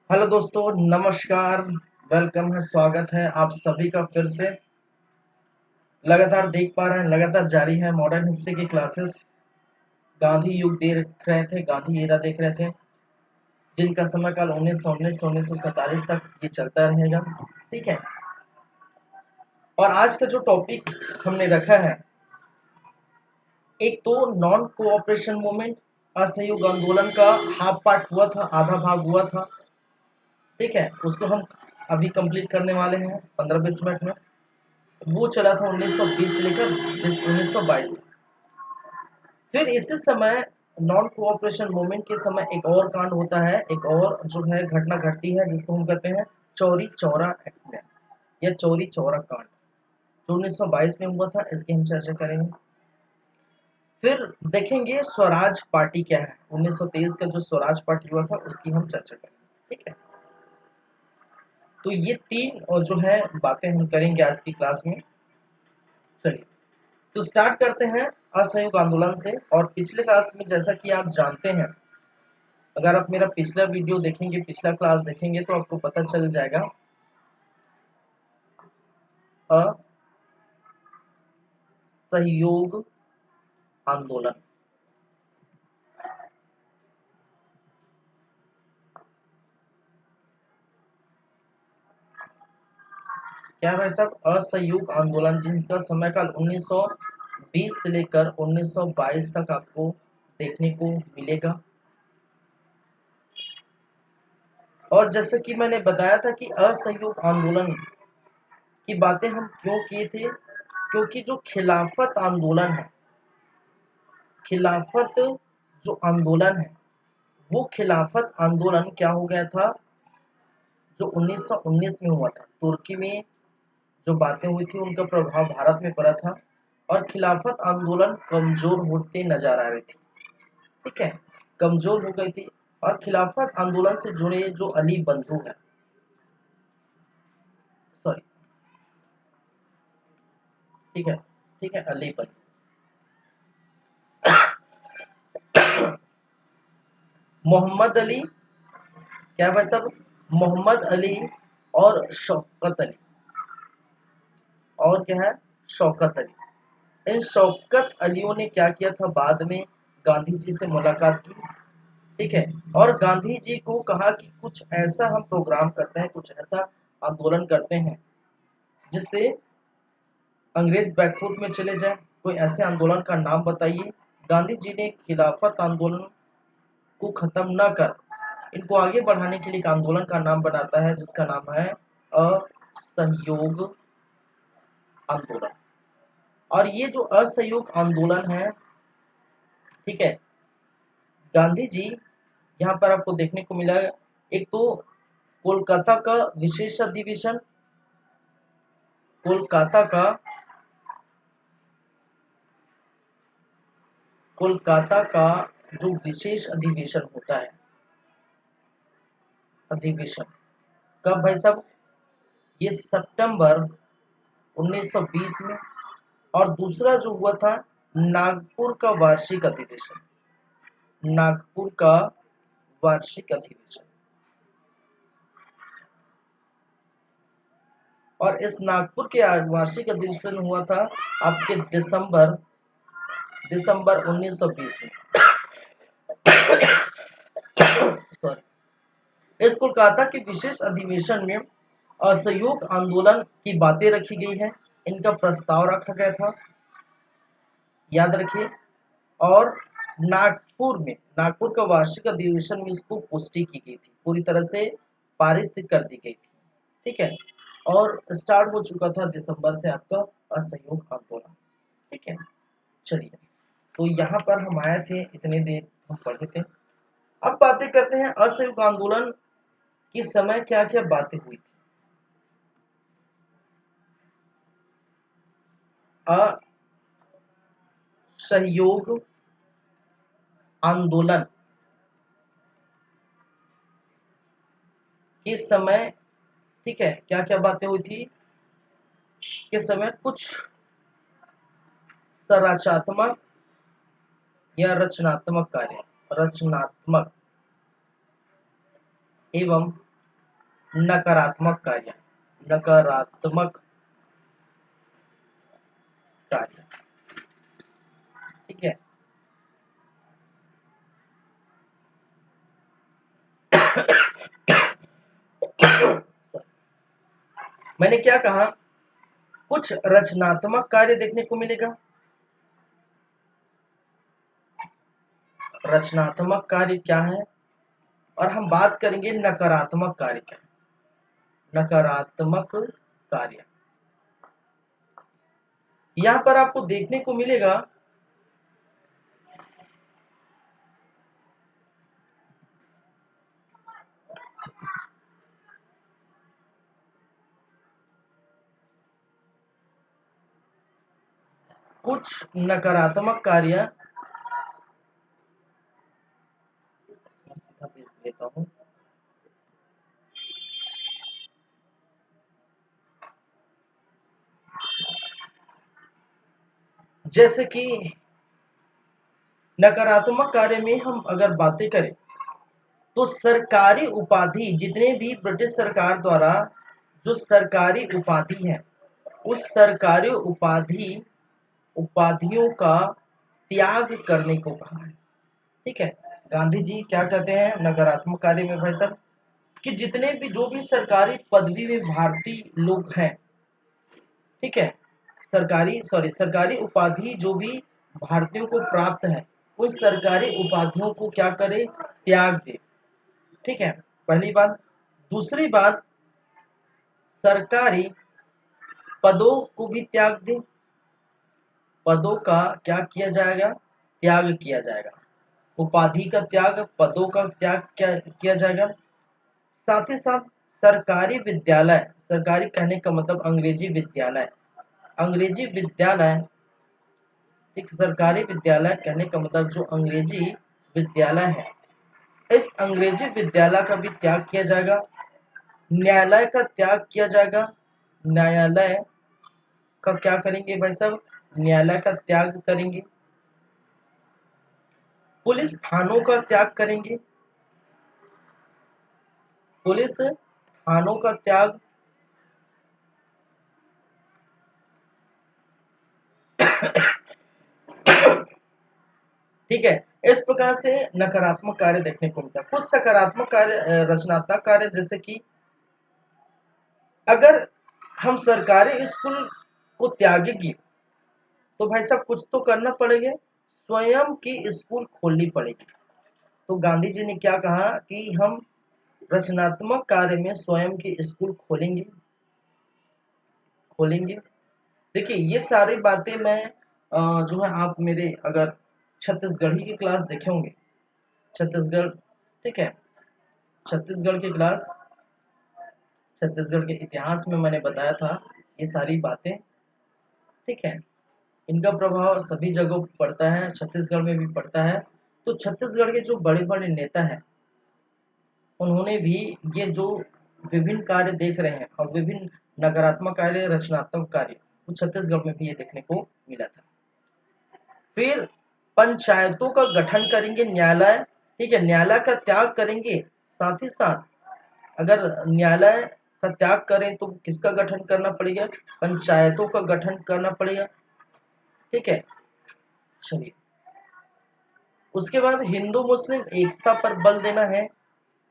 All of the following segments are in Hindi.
हेलो दोस्तों, नमस्कार। वेलकम है, स्वागत है आप सभी का फिर से। लगातार देख पा रहे हैं, लगातार जारी है मॉडर्न हिस्ट्री की क्लासेस। गांधी युग देख रहे थे, गांधी एरा देख रहे थे, जिनका समय काल 1919 से 1947 तक ये चलता रहेगा। ठीक है। और आज का जो टॉपिक हमने रखा है, एक तो नॉन कोऑपरेशन मूवमेंट, असहयोग आंदोलन का हाफ पार्ट हुआ था, आधा भाग हुआ था। ठीक है, उसको हम अभी कंप्लीट करने वाले हैं 15-20 मिनट में। वो चला था 1920 से लेकर 1922। फिर इसी समय नॉन कोऑपरेशन मूवमेंट के समय एक और कांड होता है, एक और जो है घटना घटती है, जिसको हम कहते हैं चौरी चौरा एक्सीडेंट या चौरी चौरा कांड, जो 1922 में हुआ था। इसकी हम चर्चा करेंगे। फिर देखेंगे स्वराज पार्टी क्या है, 1923 का जो स्वराज पार्टी हुआ था उसकी हम चर्चा करेंगे। ठीक है। तो ये तीन और जो है बातें हम करेंगे आज की क्लास में। चलिए, तो स्टार्ट करते हैं असहयोग आंदोलन से। और पिछले क्लास में जैसा कि आप जानते हैं, अगर आप मेरा पिछला वीडियो देखेंगे, पिछला क्लास देखेंगे, तो आपको पता चल जाएगा असहयोग आंदोलन क्या है भाई साहब। असहयोग आंदोलन जिसका समय काल 1920 से लेकर 1922 तक आपको देखने को मिलेगा। और जैसे कि मैंने बताया था कि असहयोग आंदोलन की बातें हम क्यों किए थे, क्योंकि जो खिलाफत आंदोलन है, खिलाफत जो आंदोलन है, वो खिलाफत आंदोलन क्या हो गया था, जो 1919 में हुआ था तुर्की में, जो बातें हुई थी उनका प्रभाव भारत में पड़ा था। और खिलाफत आंदोलन कमजोर होते नजर आ रही थी। ठीक है, कमजोर हो गई थी। और खिलाफत आंदोलन से जुड़े जो अली बंधु है, सॉरी, ठीक है, ठीक है, अली बंधु, मोहम्मद अली, क्या भाई साहब, मोहम्मद अली और शौकत अली, और क्या है, शौकत अली। इन शौकत अलियों ने क्या किया था, बाद में गांधी जी से मुलाकात की। ठीक है। और गांधी जी को कहा कि कुछ ऐसा हम प्रोग्राम करते हैं, कुछ ऐसा आंदोलन करते हैं जिससे अंग्रेज बैकफुट में चले जाए। कोई ऐसे आंदोलन का नाम बताइए। गांधी जी ने खिलाफत आंदोलन को खत्म न कर इनको आगे बढ़ाने के लिए एक आंदोलन का नाम बनाता है, जिसका नाम है असहयोग आंदोलन। और ये जो असहयोग आंदोलन है, ठीक है, गांधी जी, यहाँ पर आपको देखने को मिला, एक तो कोलकाता का विशेष अधिवेशन, कोलकाता का कोलकाता का जो विशेष अधिवेशन होता है, अधिवेशन कब भाई साहब, ये सितंबर 1920 में। और दूसरा जो हुआ था, नागपुर का वार्षिक अधिवेशन, नागपुर का वार्षिक अधिवेशन। और इस नागपुर के वार्षिक अधिवेशन हुआ था आपके दिसंबर दिसंबर 1920 में। सॉरी। इस कोलकाता के विशेष अधिवेशन में असहयोग आंदोलन की बातें रखी गई है, इनका प्रस्ताव रखा गया था, याद रखिए। और नागपुर का वार्षिक अधिवेशन में इसको पुष्टि की गई थी, पूरी तरह से पारित कर दी गई थी। ठीक है। और स्टार्ट हो चुका था दिसंबर से आपका असहयोग आंदोलन। ठीक है। चलिए, तो यहाँ पर हम आए थे, इतने देर हम पढ़े थे। अब बातें करते हैं असहयोग आंदोलन की समय क्या क्या बातें हुई थी। असहयोग आंदोलन के समय, ठीक है, क्या क्या बातें हुई थी के समय, कुछ संरचनात्मक या रचनात्मक कार्य, रचनात्मक एवं नकारात्मक कार्य, नकारात्मक कार्य, ठीक है। मैंने क्या कहा, कुछ रचनात्मक कार्य देखने को मिलेगा, रचनात्मक कार्य क्या है, और हम बात करेंगे नकारात्मक कार्य क्या है। नकारात्मक कार्य, यहां पर आपको देखने को मिलेगा कुछ नकारात्मक कार्य, देख लेता हूं, जैसे कि नकारात्मक कार्य में हम अगर बातें करें तो सरकारी उपाधि, जितने भी ब्रिटिश सरकार द्वारा जो सरकारी उपाधि है, उस सरकारी उपाधियों का त्याग करने को कहा है, ठीक है। गांधी जी क्या कहते हैं नकारात्मक कार्य में भाई साहब, कि जितने भी जो भी सरकारी पदवी में भारतीय लोग हैं, ठीक है, सरकारी उपाधि जो भी भारतीयों को प्राप्त है, उस सरकारी उपाधियों को क्या करे, त्याग दे, ठीक है, पहली बात। दूसरी बात, सरकारी पदों को भी त्याग दे, पदों का क्या किया जाएगा, त्याग किया जाएगा, उपाधि का त्याग, पदों का त्याग क्या किया जाएगा। साथ ही साथ सरकारी विद्यालय, सरकारी कहने का मतलब अंग्रेजी विद्यालय, अंग्रेजी विद्यालय, एक सरकारी विद्यालय कहने का मतलब जो अंग्रेजी विद्यालय है, इस अंग्रेजी विद्यालय का भी त्याग किया जाएगा। न्यायालय का त्याग किया जाएगा, न्यायालय का क्या करेंगे भाई साहब, न्यायालय का त्याग करेंगे। पुलिस थानों का त्याग करेंगे, पुलिस थानों का त्याग, ठीक है। इस प्रकार से नकारात्मक कार्य देखने को मिलता है। कुछ सकारात्मक कार्य, रचनात्मक कार्य, जैसे कि अगर हम सरकारी स्कूल को त्यागेंगे तो भाई साहब कुछ तो करना पड़ेगा, स्वयं की स्कूल खोलनी पड़ेगी। तो गांधी जी ने क्या कहा कि हम रचनात्मक कार्य में स्वयं की स्कूल खोलेंगे, खोलेंगे। देखिए ये सारी बातें मैं जो है, आप मेरे अगर छत्तीसगढ़ी की क्लास देखे होंगे, छत्तीसगढ़, ठीक है, छत्तीसगढ़ की क्लास, छत्तीसगढ़ के इतिहास में मैंने बताया था ये सारी बातें, ठीक है। इनका प्रभाव सभी जगहों पर पड़ता है, छत्तीसगढ़ में भी पड़ता है। तो छत्तीसगढ़ के जो बड़े बड़े नेता हैं, उन्होंने भी ये जो विभिन्न कार्य देख रहे हैं, और विभिन्न नकारात्मक कार्य, रचनात्मक कार्य, तो छत्तीसगढ़ में भी ये देखने को मिला था। फिर पंचायतों का गठन करेंगे, न्यायालय, ठीक है, न्यायालय का त्याग करेंगे। साथ ही साथ अगर न्यायालय का त्याग करें तो किसका गठन करना पड़ेगा, पंचायतों का गठन करना पड़ेगा, ठीक है। चलिए, उसके बाद हिंदू मुस्लिम एकता पर बल देना है,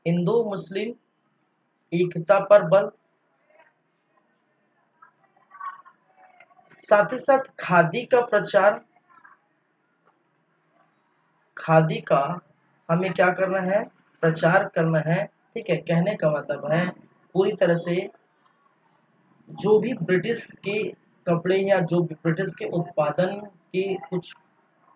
हिंदू मुस्लिम एकता पर बल। साथ ही साथ खादी का प्रचार, खादी का हमें क्या करना है, प्रचार करना है, ठीक है। कहने का मतलब है पूरी तरह से जो भी ब्रिटिश के कपड़े या जो भी ब्रिटिश के उत्पादन की कुछ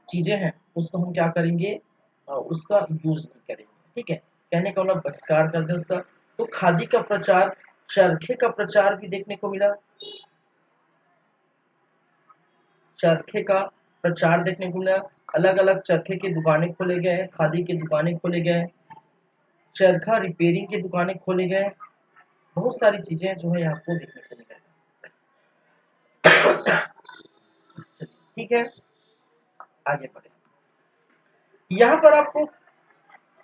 चीजें हैं, उसको हम क्या करेंगे, उसका यूज नहीं करेंगे, ठीक है। कहने का मतलब बहिष्कार कर दे उसका। तो खादी का प्रचार, चरखे का प्रचार भी देखने को मिला, चरखे का प्रचार देखने को मिला। अलग अलग चरखे की दुकानें खोले गए, खादी की दुकानें खोले गए, चरखा रिपेयरिंग की दुकानें खोले गए, बहुत सारी चीजें जो है आपको देखने को मिलेगा। ठीक है, आगे बढ़े। यहाँ पर आपको,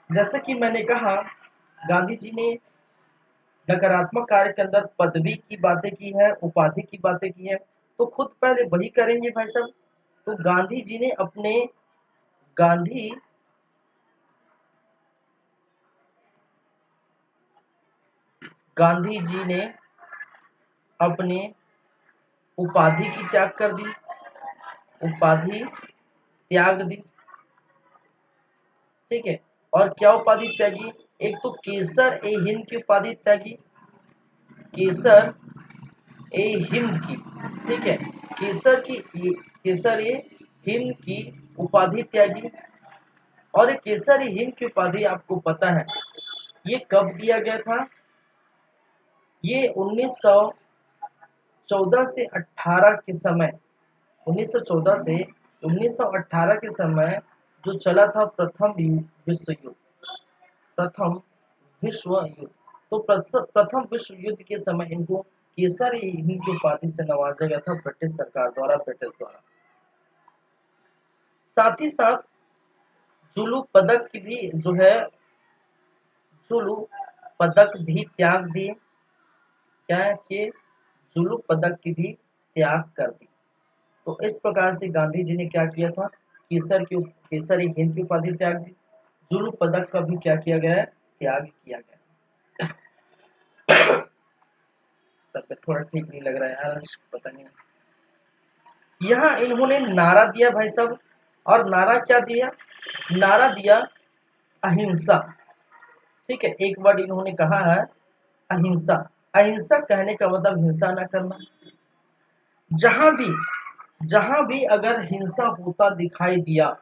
जैसे कि मैंने कहा, गांधी जी ने नकारात्मक कार्य के अंदर पदवी की बातें की है, उपाधि की बातें की है, तो खुद पहले वही करेंगे भाई साहब। तो गांधी जी ने अपने गांधी गांधी जी ने अपने उपाधि की त्याग कर दी, उपाधि त्याग दी, ठीक है। और क्या उपाधि त्यागी? एक तो केसर ए हिंद की उपाधि त्यागी, केसर ए हिंद की, ठीक है, केसर ए हिंद की उपाधि त्यागी। और ये केसर ए हिंद की उपाधि आपको पता है ये कब दिया गया था? ये 1914 से 18 के समय, 1914 से 1918 के समय जो चला था विश्व युद्ध, प्रथम विश्व युद्ध। तो प्रथम विश्व युद्ध के समय इनको केसर ए हिंद की उपाधि से नवाजा गया था ब्रिटिश सरकार द्वारा, ब्रिटिश द्वारा। साथ ही साथ जुलू पदक की भी जो है, जुलू पदक भी त्याग दिए, क्या है कि जुलू पदक की भी त्याग कर दी। तो इस प्रकार से गांधी जी ने क्या किया था? केसर ए हिंद की उपाधि त्याग दी, जुलू पदक का भी क्या किया गया है? त्याग किया गया। तब थोड़ा ठीक नहीं लग रहा है यार, पता नहीं। यहाँ इन्होंने नारा दिया भाई साहब, और नारा क्या दिया? नारा दिया अहिंसा, ठीक है। एक वर्ड इन्होंने कहा है अहिंसा। अहिंसा कहने का मतलब हिंसा न करना। जहां भी अगर हिंसा होता दिखाई दिया,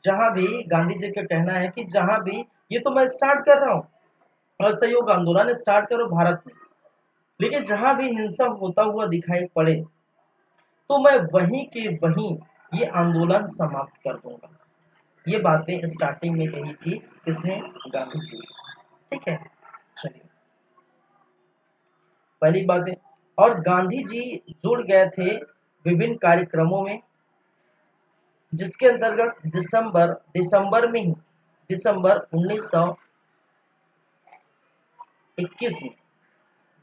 जहां भी, गांधी जी का कहना है कि जहां भी, ये तो मैं स्टार्ट कर रहा हूं, असहयोग आंदोलन स्टार्ट करो भारत में, लेकिन जहां भी हिंसा होता हुआ दिखाई पड़े तो मैं वहीं के वहीं ये आंदोलन समाप्त कर दूंगा। ये बातें स्टार्टिंग में कही थी किसने? गांधी जी ने, ठीक है। चलिए, पहली बातें। और गांधी जी जुड़ गए थे विभिन्न कार्यक्रमों में, जिसके अंतर्गत दिसंबर में ही, दिसंबर 1921 में,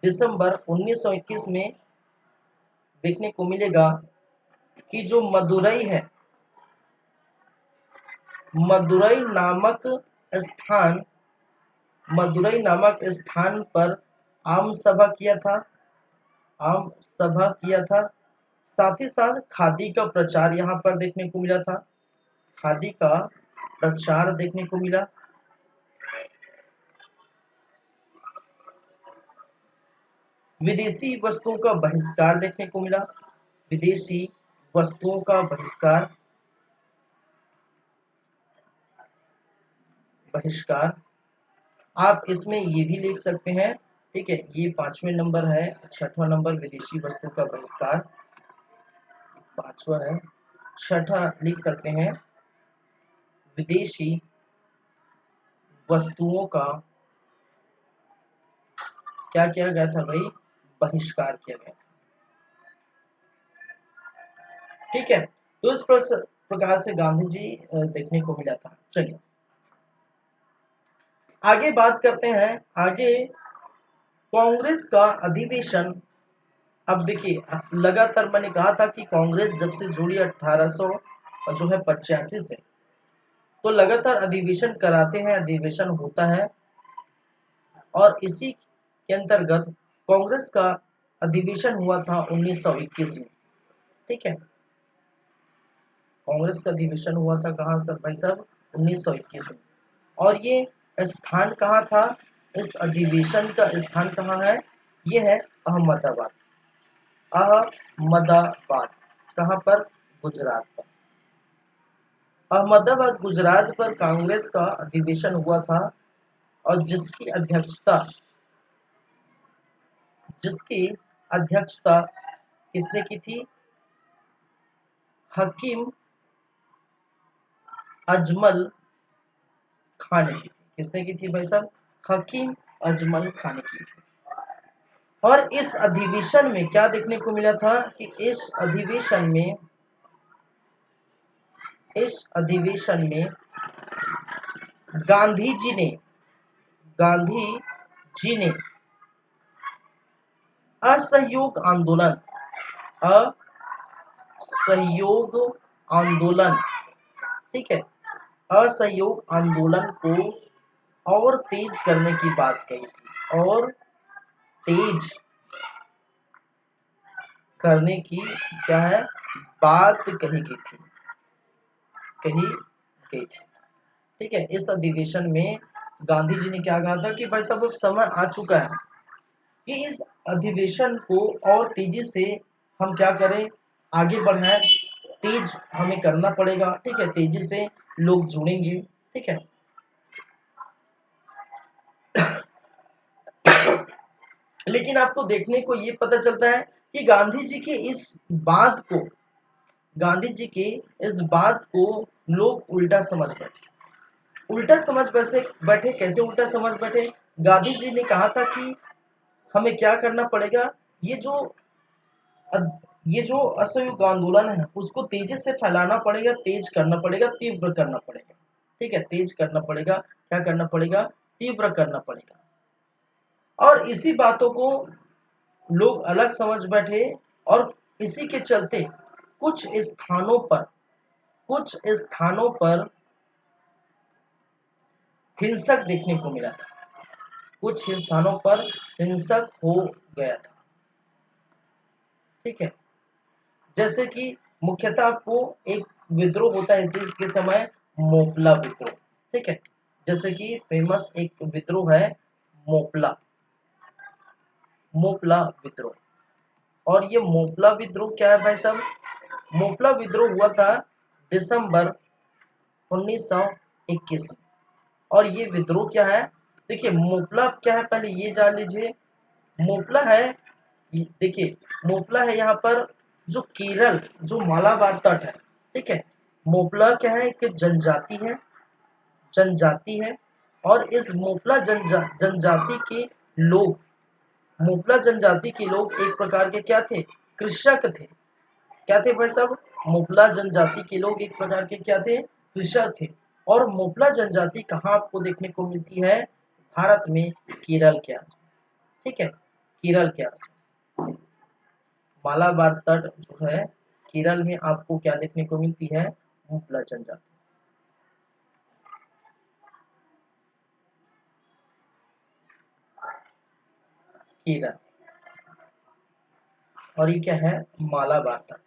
दिसंबर 1921 में देखने को मिलेगा कि जो मदुरई है, मदुरई नामक स्थान, मदुरई नामक स्थान पर आम सभा किया था, आम सभा किया था। साथ ही साथ खादी का प्रचार यहाँ पर देखने को मिला था, खादी का प्रचार देखने को मिला। विदेशी वस्तुओं का बहिष्कार देखने को मिला, विदेशी वस्तुओं का बहिष्कार, बहिष्कार। आप इसमें ये भी लिख सकते हैं, ठीक है। ये 5वें नंबर है, 6वां नंबर विदेशी वस्तु का बहिष्कार 5वां है। 6ठा लिख सकते हैं विदेशी वस्तुओं का क्या किया गया था भाई? बहिष्कार किया गया था, ठीक है। तो इस प्रकार से गांधी जी देखने को मिला था। चलिए आगे बात करते हैं। आगे कांग्रेस का अधिवेशन। अब देखिए, लगातार मैंने कहा था कि कांग्रेस जब से जुड़ी 1800 जो है 85 से, तो लगातार अधिवेशन कराते हैं, अधिवेशन होता है। और इसी के अंतर्गत कांग्रेस का अधिवेशन हुआ था 1921 में, ठीक है। कांग्रेस का अधिवेशन हुआ था कहाँ सर भाई साहब? 1921 में। और ये स्थान कहाँ था? इस अधिवेशन का स्थान कहाँ है? ये है अहमदाबाद, अहमदाबाद। कहाँ पर? गुजरात पर। अहमदाबाद गुजरात पर कांग्रेस का अधिवेशन हुआ था, और जिसकी अध्यक्षता किसने की थी? हकीम अजमल खान ने की थी। किसने की थी भाई साहब? हकीम अजमल खान ने की थी। और इस अधिवेशन में क्या देखने को मिला था कि इस अधिवेशन में गांधी जी ने गांधी जी ने असहयोग आंदोलन, असहयोग आंदोलन, ठीक है, असहयोग आंदोलन को और तेज करने की बात कही थी, और तेज करने की क्या है बात कही गई थी, कही गई थी, ठीक है। इस अधिवेशन में गांधी जी ने क्या कहा था कि भाई साहब अब समय आ चुका है कि इस अधिवेशन को और तेजी से हम क्या करें, आगे बढ़ाएं, तेज हमें करना पड़ेगा, ठीक है, तेजी से लोग जुड़ेंगे, ठीक है। लेकिन आपको देखने को ये पता चलता है कि गांधी जी की इस बात को, गांधी जी की इस बात को लोग उल्टा समझ बैठे, उल्टा समझ बैठे कैसे उल्टा समझ बैठे। गांधी जी ने कहा था कि हमें क्या करना पड़ेगा, ये जो ये जो असहयोग आंदोलन है उसको तेजी से फैलाना पड़ेगा, तेज करना पड़ेगा, तीव्र करना पड़ेगा, ठीक है, तेज करना पड़ेगा, क्या करना पड़ेगा, तीव्र करना पड़ेगा। और इसी बातों को लोग अलग समझ बैठे, और इसी के चलते कुछ स्थानों पर, कुछ स्थानों पर हिंसक देखने को मिला था, कुछ स्थानों पर हिंसक हो गया था, ठीक है। जैसे कि मुख्यतः आपको एक विद्रोह होता है इसी के समय, मोपला विद्रोह, ठीक है, जैसे कि फेमस एक विद्रोह है मोपला, मोपला विद्रोह। और ये मोपला विद्रोह क्या है भाई साहब, मोपला विद्रोह हुआ था दिसंबर 1921 में। और ये विद्रोह क्या है, देखिए मोपला क्या है पहले ये जान लीजिए। मोपला है, देखिए मोपला है यहाँ पर जो केरल, जो मालाबार तट है, ठीक है। मोपला क्या है कि जनजाति है, जनजाति है। और इस मोपला जनजाति के लोग, मोपला जनजाति के लोग एक प्रकार के क्या थे, कृषक थे। क्या थे भाई साहब, मोपला जनजाति के लोग एक प्रकार के क्या थे, कृषक थे। और मोपला जनजाति कहाँ आपको देखने को मिलती है, भारत में केरल के आसपास, ठीक है, केरल के आसपास मालाबार तट जो है केरल में आपको क्या देखने को मिलती है, मोपला जनजाति, केरल। और ये क्या है, मालाबार तट।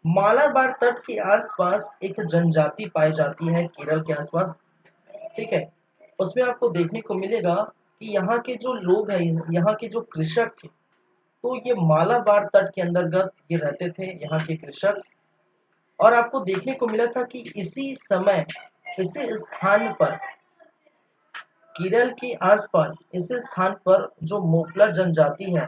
मालाबार तट के आसपास एक जनजाति पाई जाती है केरल के आसपास, ठीक है। उसमें आपको देखने को मिलेगा कि यहाँ के जो लोग हैं, यहाँ के जो कृषक थे, तो ये मालाबार तट के अंतर्गत ये रहते थे, यहाँ के कृषक। और आपको देखने को मिला था कि इसी समय, इसी स्थान पर, केरल के आसपास इस स्थान पर जो मोपला जनजाति है,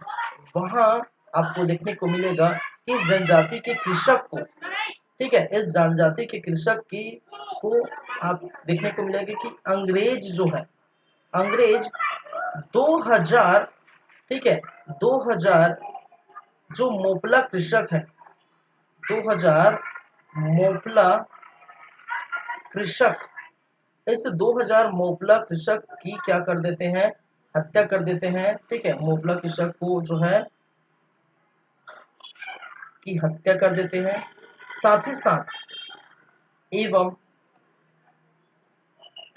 वहां आपको देखने को मिलेगा कि इस जनजाति के कृषक को, ठीक है, इस जनजाति के कृषक की को आप देखने को मिलेगा कि अंग्रेज जो है, अंग्रेज 2000, ठीक है, 2000 जो मोपला कृषक है, 2000 मोपला कृषक, इस 2000 मोपला कृषक की क्या कर देते हैं, हत्या कर देते हैं, ठीक है, मोपला कृषक को जो है की हत्या कर देते हैं। साथ ही साथ एवं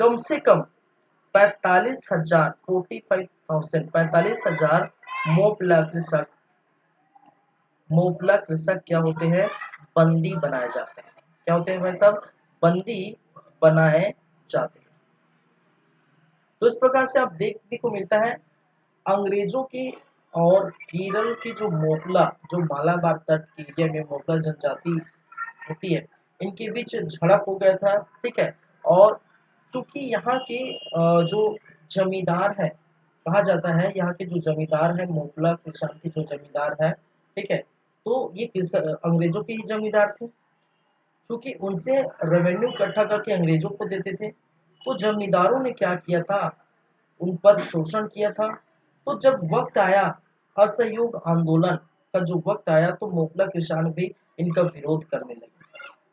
कम से कम 45,000, 45,000, 45,000 मोपला कृषक, मोपला कृषक क्या होते हैं, बंदी बनाए जाते हैं। क्या होते हैं भाई साहब, बंदी बनाए जाते हैं। तो इस प्रकार से आप देखने को मिलता है अंग्रेजों की और केरल की जो मोपला, जो मालाबार तट के एरिया में मोपला जनजाति होती है, इनके बीच झड़प हो गया था, ठीक है। और चूंकि यहाँ के जो जमींदार है, कहा जाता है यहाँ के जो जमींदार है, मोपला किसान के जो जमींदार है, ठीक है, तो ये अंग्रेजों के ही जमींदार थे, क्योंकि उनसे रेवेन्यू इकट्ठा करके अंग्रेजों को देते थे। तो जमींदारों ने क्या किया था, उन पर शोषण किया था। तो जब वक्त आया असहयोग आंदोलन का, जो वक्त आया, तो मोपला किसान भी इनका विरोध करने लगे।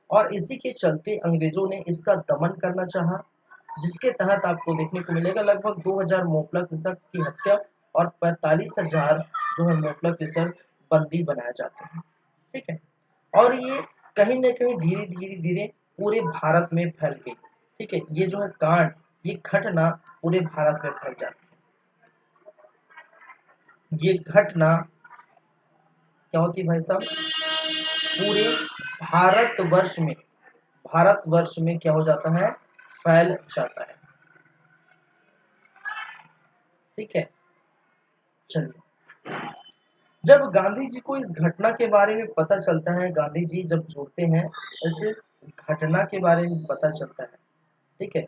और इसी के चलते अंग्रेजों ने इसका दमन करना चाहा, जिसके तहत आपको देखने को मिलेगा लगभग 2000 मोपला कृषक की हत्या और 45,000 जो है मोपला कृषक बंदी बनाए जाते हैं। ठीक है, और ये कहीं न कहीं धीरे धीरे धीरे पूरे भारत में फैल गई। ठीक है, ये जो है कांड, ये घटना पूरे भारत में फैल जाती है। ये घटना क्या होती है भाई साहब, पूरे भारतवर्ष में क्या हो जाता है, फैल जाता है। ठीक है, चलिए, जब गांधी जी को इस घटना के बारे में पता चलता है, गांधी जी जब जुड़ते हैं इस घटना के बारे में पता चलता है। ठीक है,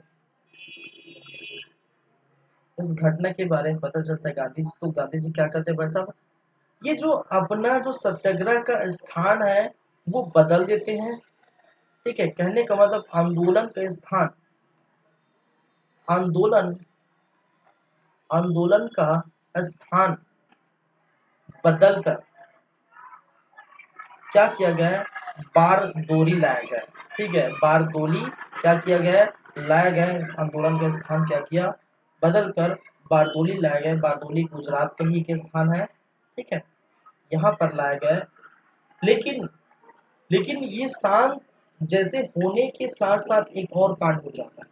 इस घटना के बारे में पता चलता है गांधी जी, तो गांधी जी क्या करते हैं भाई साहब, ये जो अपना जो सत्याग्रह का स्थान है वो बदल देते हैं। ठीक है, कहने का मतलब आंदोलन का स्थान, आंदोलन आंदोलन का स्थान बदल कर क्या किया गया है, बारदोली लाया गया है। ठीक है, बारदोली क्या किया गया है, लाया गया है। इस आंदोलन का स्थान क्या किया, बदल कर बारदोली लाया गया है। बारदोली गुजरात का ही एक स्थान है। ठीक है, यहाँ पर लाया गया है। लेकिन लेकिन ये शांत जैसे होने के साथ साथ एक और कांड हो जाता है।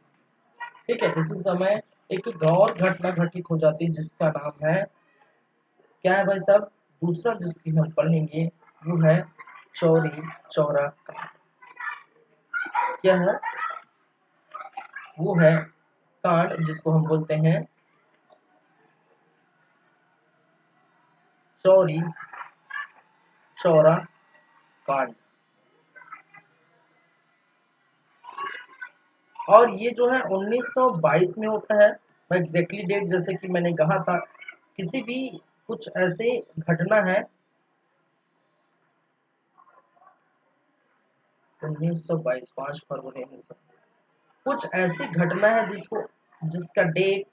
ठीक है, इसी समय एक और घटना घटित हो जाती है जिसका नाम है, क्या है भाई साहब, दूसरा जिसकी हम पढ़ेंगे वो है चौरी चौरा कांड। क्या है, वो है कांड जिसको हम बोलते हैं चौरी चौरा कांड। और ये जो है 1922 में होता है। मैं एग्जैक्टली डेट जैसे कि मैंने कहा था, किसी भी कुछ ऐसे घटना है 1922 5 फरवरी 1900, कुछ ऐसी घटना है जिसका डेट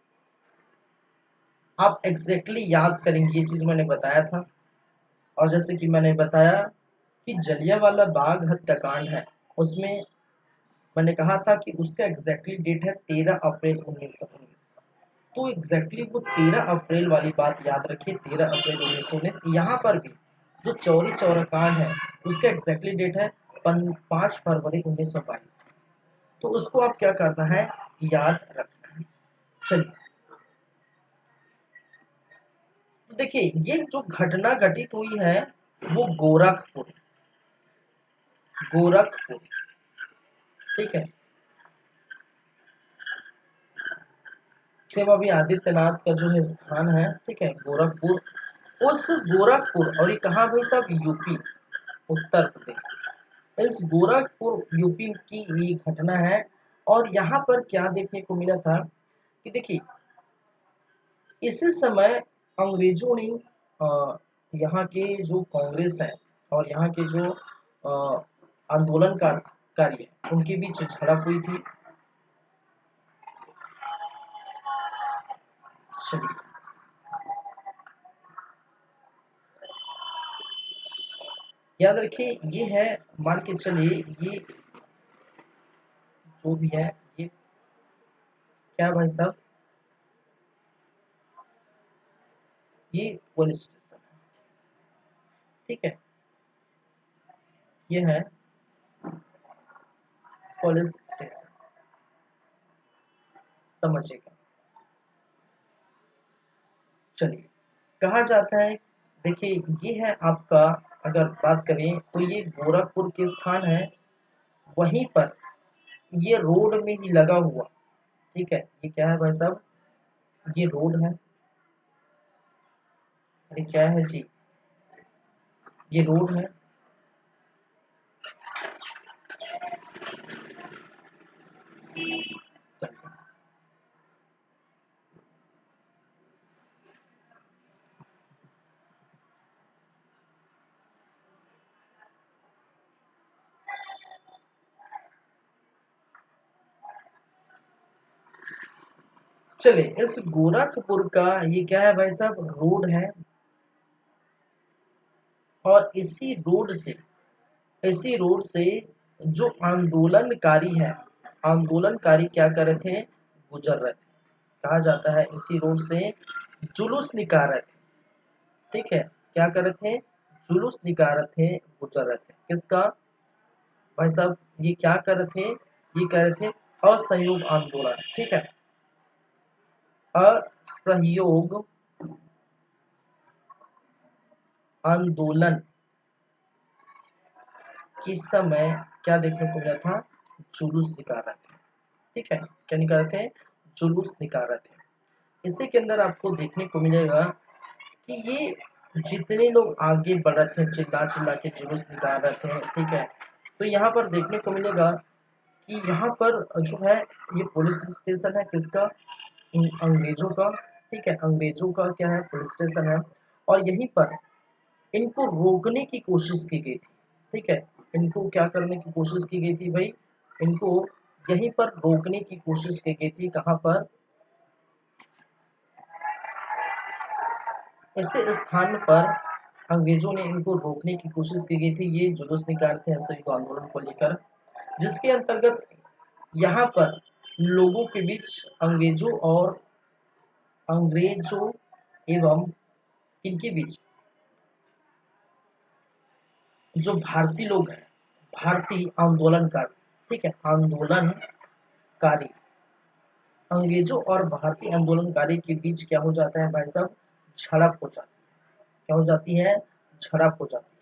आप एग्जैक्टली याद करेंगे, ये चीज मैंने बताया था। और जैसे कि मैंने बताया कि जलियांवाला बाग हत्याकांड है, उसमें मैंने कहा था कि उसका एग्जैक्टली डेट है 13 अप्रैल 1919। तो एग्जैक्टली वो 13 अप्रैल वाली बात याद रखिए, 13 अप्रैल 1919। यहाँ पर भी जो चौरी चौरा कांड है उसका एग्जैक्टली डेट है 5 फरवरी 1922। तो उसको आप क्या करना है, याद रखना है। चलिए, तो देखिए ये जो घटना घटित हुई है वो गोरखपुर। ठीक है, शिव अभी आदित्यनाथ का जो है स्थान है। ठीक है, गोरखपुर, उस गोरखपुर, और ये कहाँ भाई साहब, यूपी, उत्तर प्रदेश। इस गोरखपुर यूपी की ये घटना है। और यहाँ पर क्या देखने को मिला था कि देखिए इसी समय अंग्रेजों ने यहाँ के जो कांग्रेस है और यहाँ के जो आंदोलनकारी है उनके बीच झड़प हुई थी। चलिए, याद रखिए ये है, मान के चलिए ये जो भी है, ये क्या भाई साहब, ये पुलिस स्टेशन है। ठीक है, ये है पुलिस स्टेशन, समझिएगा। चलिए, कहा जाता है, देखिए ये है आपका, अगर बात करें तो ये गोरखपुर के स्थान है, वहीं पर ये रोड में ही लगा हुआ। ठीक है, ये क्या है भाई साहब, ये रोड है, ये क्या है जी, ये रोड है। चलिए, इस गोरखपुर का ये क्या है भाई साहब, रोड है। और इसी रोड से जो आंदोलनकारी है, आंदोलनकारी क्या कर रहे थे, गुजर रहे थे, कहा जाता है इसी रोड से जुलूस निकाल रहे थे। ठीक है, क्या कर रहे थे, जुलूस निकाल रहे थे, गुजर रहे थे। किसका भाई साहब, ये क्या कर रहे थे, ये कह रहे थे असहयोग आंदोलन। ठीक है, असहयोग आंदोलन किस समय क्या देखने को मिला था, जुलूस निकाल रहे थे। ठीक है, क्या निकाल रहे थे, जुलूस निकाल रहे थे। इसी के अंदर आपको देखने को मिलेगा कि ये जितने लोग आगे बढ़ रहे थे, चिल्ला चिल्ला के जुलूस निकाल रहे थे। ठीक है, तो यहाँ पर देखने को मिलेगा कि यहाँ पर जो है ये पुलिस स्टेशन है, किसका, अंग्रेजों का। ठीक है, अंग्रेजों का क्या है, पुलिस स्टेशन है। और यहीं पर इनको रोकने की कोशिश की गई थी। ठीक है, इनको क्या करने की कोशिश की गई थी भाई, इनको यहीं पर रोकने की कोशिश की गई थी। कहाँ पर, इसी स्थान पर अंग्रेजों ने इनको रोकने की कोशिश की गई थी। ये जुलूस निकाले थे असहयोग आंदोलन को लेकर, जिसके अंतर्गत यहाँ पर लोगों के बीच अंग्रेजों एवं इनके बीच जो भारतीय लोग हैं, भारतीय आंदोलनकारी। ठीक है, आंदोलनकारी अंग्रेजों और भारतीय आंदोलनकारी के बीच क्या हो जाता है भाई साहब, झड़प हो जाती है। क्या हो जाती है, झड़प हो जाती है।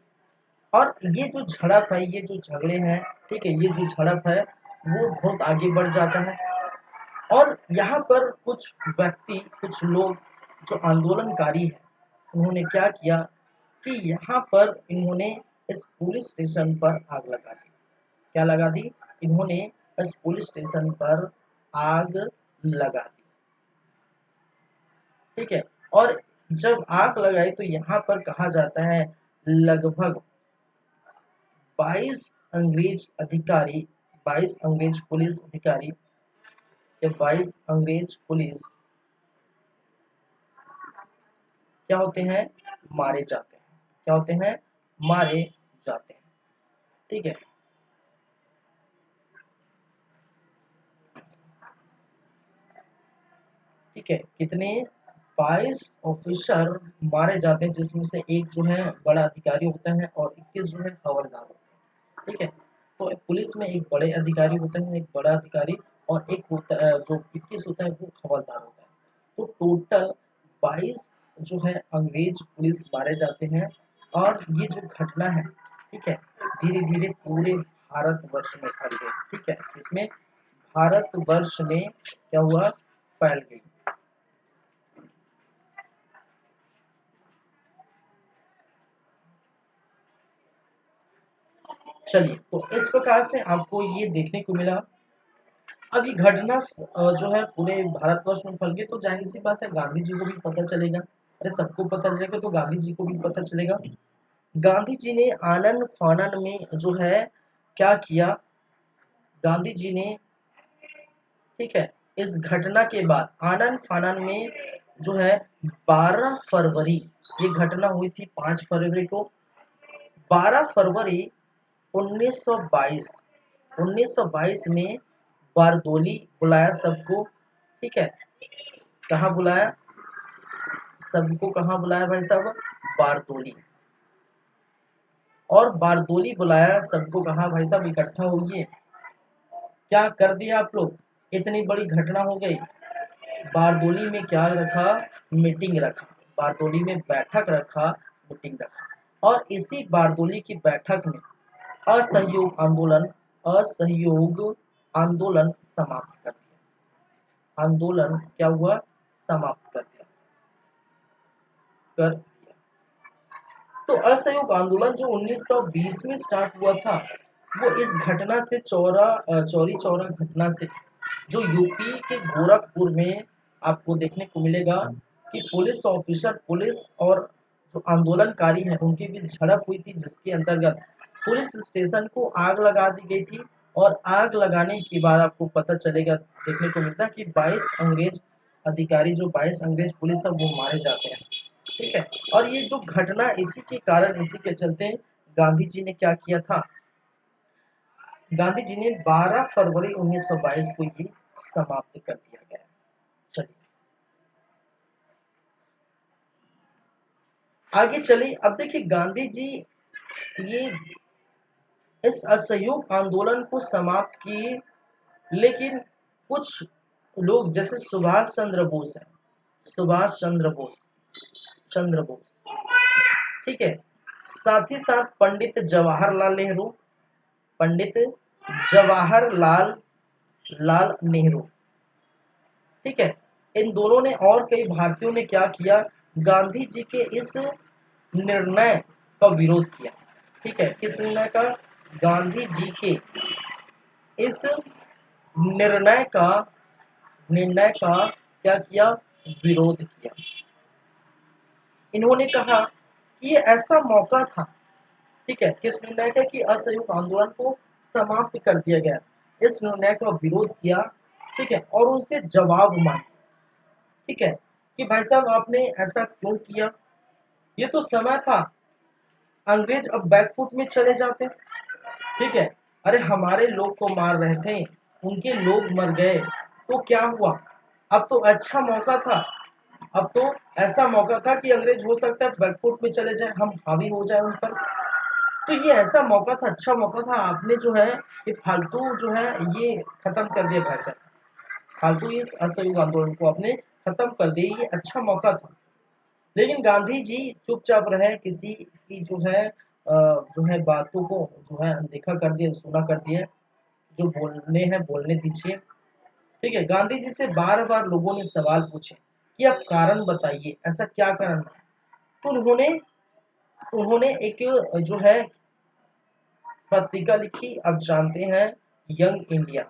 और ये जो झड़प है, ये जो झगड़े हैं, ठीक है, ये जो झड़प है वो बहुत आगे बढ़ जाता है। और यहाँ पर कुछ व्यक्ति, कुछ लोग जो आंदोलनकारी है, उन्होंने क्या किया कि यहाँ पर इन्होंने इस पुलिस स्टेशन पर आग लगा दी। क्या लगा दी, इन्होंने इस पुलिस स्टेशन पर आग लगा दी। ठीक है, और जब आग लगाई तो यहाँ पर कहा जाता है लगभग 22 अंग्रेज अधिकारी, 22 अंग्रेज पुलिस अधिकारी या 22 अंग्रेज पुलिस क्या होते हैं, मारे जाते हैं। क्या होते हैं, मारे जाते हैं। ठीक है, ठीक है, कितने, 22 ऑफिसर मारे जाते हैं, जिसमें से एक जो है बड़ा अधिकारी होता है और 21 जो है हवलदार होते हैं। ठीक है, तो पुलिस में एक बड़े अधिकारी होते हैं, एक बड़ा अधिकारी, और एक होता है जो 21 होता है वो हवलदार होता है। तो टोटल 22 जो है अंग्रेज पुलिस मारे जाते हैं। और ये जो घटना है, ठीक है, धीरे धीरे पूरे भारतवर्ष में फैल गई। ठीक है, इसमें भारतवर्ष में क्या हुआ, फैल गई। चलिए, तो इस प्रकार से आपको ये देखने को मिला। अब ये घटना जो है पूरे भारतवर्ष में फैल गई, तो जाहिर सी बात है गांधी जी को भी पता चलेगा। अरे सबको पता चलेगा तो गांधी जी को भी पता चलेगा। गांधी जी ने आनन फानन में जो है क्या किया, गांधी जी ने, ठीक है, इस घटना के बाद आनन फानन में जो है 12 फरवरी, ये घटना हुई थी 5 फरवरी को, 12 फरवरी 1922, 1922 में बारदोली बुलाया सबको। ठीक है, कहाँ बुलाया, सबको कहाँ बुलाया भाई साहब, बारदोली। और बारदोली बुलाया सबको, कहाँ भाई साहब, इकट्ठा होइए। क्या कर दिया आप लोग, इतनी बड़ी घटना हो गई, बारदोली में क्या रखा, मीटिंग रखा, बारदोली में बैठक रखा, मीटिंग रखा। और इसी बारदोली की बैठक में असहयोग आंदोलन, असहयोग आंदोलन समाप्त कर दिया। आंदोलन क्या हुआ, समाप्त कर दिया। तो असहयोग आंदोलन जो 1920 में स्टार्ट हुआ था, वो इस घटना से चौरी चौरा घटना से, जो यूपी के गोरखपुर में आपको देखने को मिलेगा कि पुलिस ऑफिसर, पुलिस और जो आंदोलनकारी हैं उनके बीच झड़प हुई थी, जिसके अंतर्गत पुलिस स्टेशन को आग लगा दी गई थी। और आग लगाने के बाद आपको पता चलेगा, देखने को मिलता है कि 22 अंग्रेज अधिकारी, जो 22 अंग्रेज पुलिस है, वो मारे जाते हैं। ठीक है, और ये जो घटना इसी के कारण, इसी के चलते गांधी जी ने क्या किया था, गांधी जी ने 12 फरवरी 1922 को ये समाप्त कर दिया गया। चलिए आगे चलिए। अब देखिए गांधी जी ये इस असहयोग आंदोलन को समाप्त किए, लेकिन कुछ लोग जैसे सुभाष चंद्र बोस है, सुभाष चंद्र बोस, ठीक है, साथ ही साथ पंडित जवाहरलाल नेहरू, पंडित जवाहरलाल लाल नेहरू, ठीक है, इन दोनों ने और कई भारतीयों ने क्या किया, गांधी जी के इस निर्णय का विरोध किया। ठीक है, किस निर्णय का, गांधी जी के इस निर्णय का क्या किया, विरोध किया। इन्होंने कहा कि ये ऐसा मौका था, ठीक है, किस निर्णय का, कि असहयोग आंदोलन को समाप्त कर दिया गया, इस निर्णय का विरोध किया, ठीक है, और उनसे जवाब मांगा, ठीक है, कि भाई साहब आपने ऐसा क्यों किया, ये तो समय था, अंग्रेज अब बैकफुट में चले जाते, ठीक है, अरे हमारे लोग को मार रहे थे, उनके लोग मर गए, तो क्या हुआ, अब तो अच्छा मौका था, अब तो ऐसा मौका था कि अंग्रेज हो सकता है बैकफुट में चले जाए, हम हावी हो जाए उन पर, तो ये ऐसा मौका था, अच्छा मौका था, आपने जो है ये फालतू जो है ये खत्म कर दिया भाई साहब, फालतू इस असहयोग आंदोलन को आपने खत्म कर दिया, ये अच्छा मौका था। लेकिन गांधी जी चुपचाप रहे, किसी की जो है बातों को जो है अनदेखा कर दिए, सुना कर दिए, जो बोलने हैं बोलने दीजिए, ठीक है। गांधी जी से बार बार लोगों ने सवाल पूछे कि आप कारण बताइए, ऐसा क्या कारण है, तो उन्होंने उन्होंने एक जो है पत्रिका लिखी, आप जानते हैं, यंग इंडिया,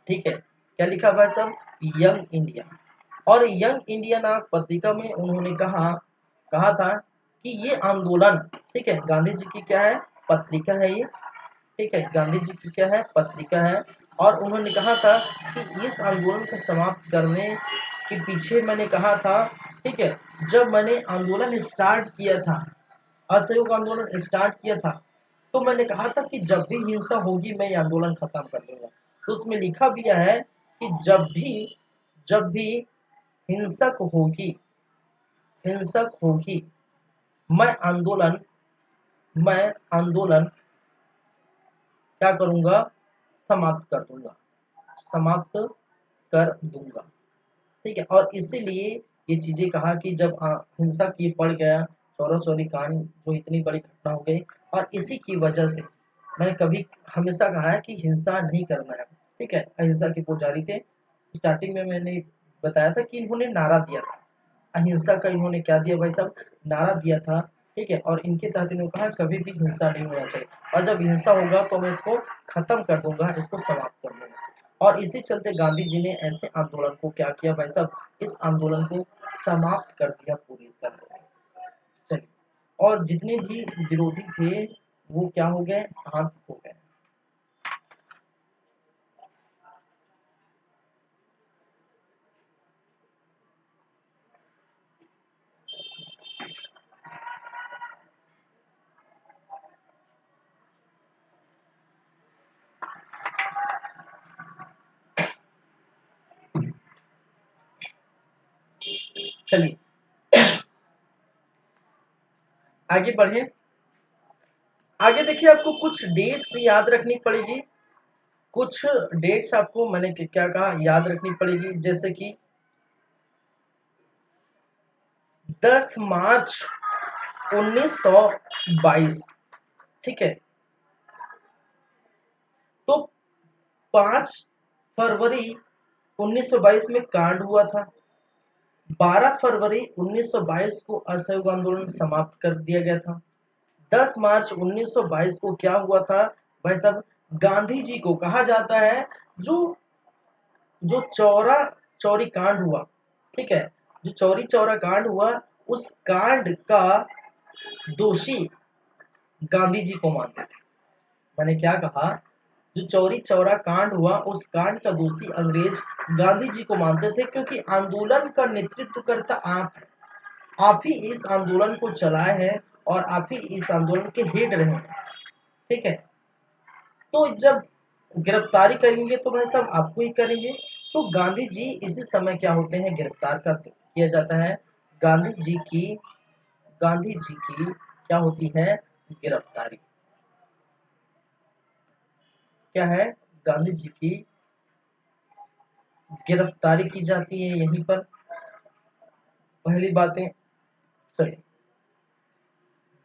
ठीक है, क्या लिखा भाई साहब, यंग इंडिया, और यंग इंडिया नामक पत्रिका में उन्होंने कहा कहा था कि ये आंदोलन, ठीक है, गांधी जी की क्या है, पत्रिका है ये, ठीक है, गांधी जी की क्या है, पत्रिका है, और उन्होंने कहा था कि इस आंदोलन को समाप्त करने के पीछे मैंने कहा था, ठीक है, जब मैंने आंदोलन स्टार्ट किया था, असहयोग आंदोलन स्टार्ट किया था, तो मैंने कहा था कि जब भी हिंसा होगी मैं ये आंदोलन खत्म कर दूंगा, तो उसमें लिखा भी है कि जब भी हिंसक होगी हिंसक होगी मैं आंदोलन मैं आंदोलन क्या करूंगा, समाप्त कर दूंगा, समाप्त कर दूंगा, ठीक है, और इसीलिए ये चीजें कहा कि जब हिंसा की पड़ गया, चौरा चौरी कांड जो इतनी बड़ी घटना हो गई, और इसी की वजह से मैंने कभी हमेशा कहा है कि हिंसा नहीं करना है, ठीक है, अहिंसा के पुजारी थे, स्टार्टिंग में मैंने बताया था कि इन्होंने नारा दिया था, अहिंसा का इन्होंने क्या दिया भाई साहब, नारा दिया था, ठीक है, और इनके तहत इन्होंने कहा कभी भी हिंसा नहीं होना चाहिए, और जब हिंसा होगा तो मैं इसको खत्म कर दूंगा, इसको समाप्त कर दूंगा, और इसी चलते गांधी जी ने ऐसे आंदोलन को क्या किया भाई साहब, इस आंदोलन को समाप्त कर दिया पूरी तरह से। चलिए, और जितने भी विरोधी थे वो क्या हो गए, शांत हो गए। चलिए आगे बढ़े। आगे देखिए, आपको कुछ डेट्स याद रखनी पड़ेगी, कुछ डेट्स आपको मैंने क्या कहा याद रखनी पड़ेगी, जैसे कि 10 मार्च 1922, ठीक है, तो 5 फरवरी 1922 में कांड हुआ था, 12 फरवरी 1922 को असहयोग आंदोलन समाप्त कर दिया गया था, 10 मार्च 1922 को क्या हुआ था भाई साहब, गांधी जी को कहा जाता है, जो जो चौरा चौरी कांड हुआ, ठीक है, जो चौरी चौरा कांड हुआ, उस कांड का दोषी गांधी जी को मानते थे। मैंने क्या कहा, जो चौरी चौरा कांड हुआ उस कांड का दोषी अंग्रेज गांधी जी को मानते थे, क्योंकि आंदोलन का नेतृत्व करता आप ही इस आंदोलन को चलाए हैं, और आप ही इस आंदोलन के हेड रहे हैं, ठीक है, तो जब गिरफ्तारी करेंगे तो भाई साहब आपको ही करेंगे। तो गांधी जी इसी समय क्या होते हैं, गिरफ्तार कर किया जाता है। गांधी जी की गांधी जी की क्या होती है, गिरफ्तारी। क्या है, गांधी जी की गिरफ्तारी की जाती है यहीं पर। पहली बातें, चलिए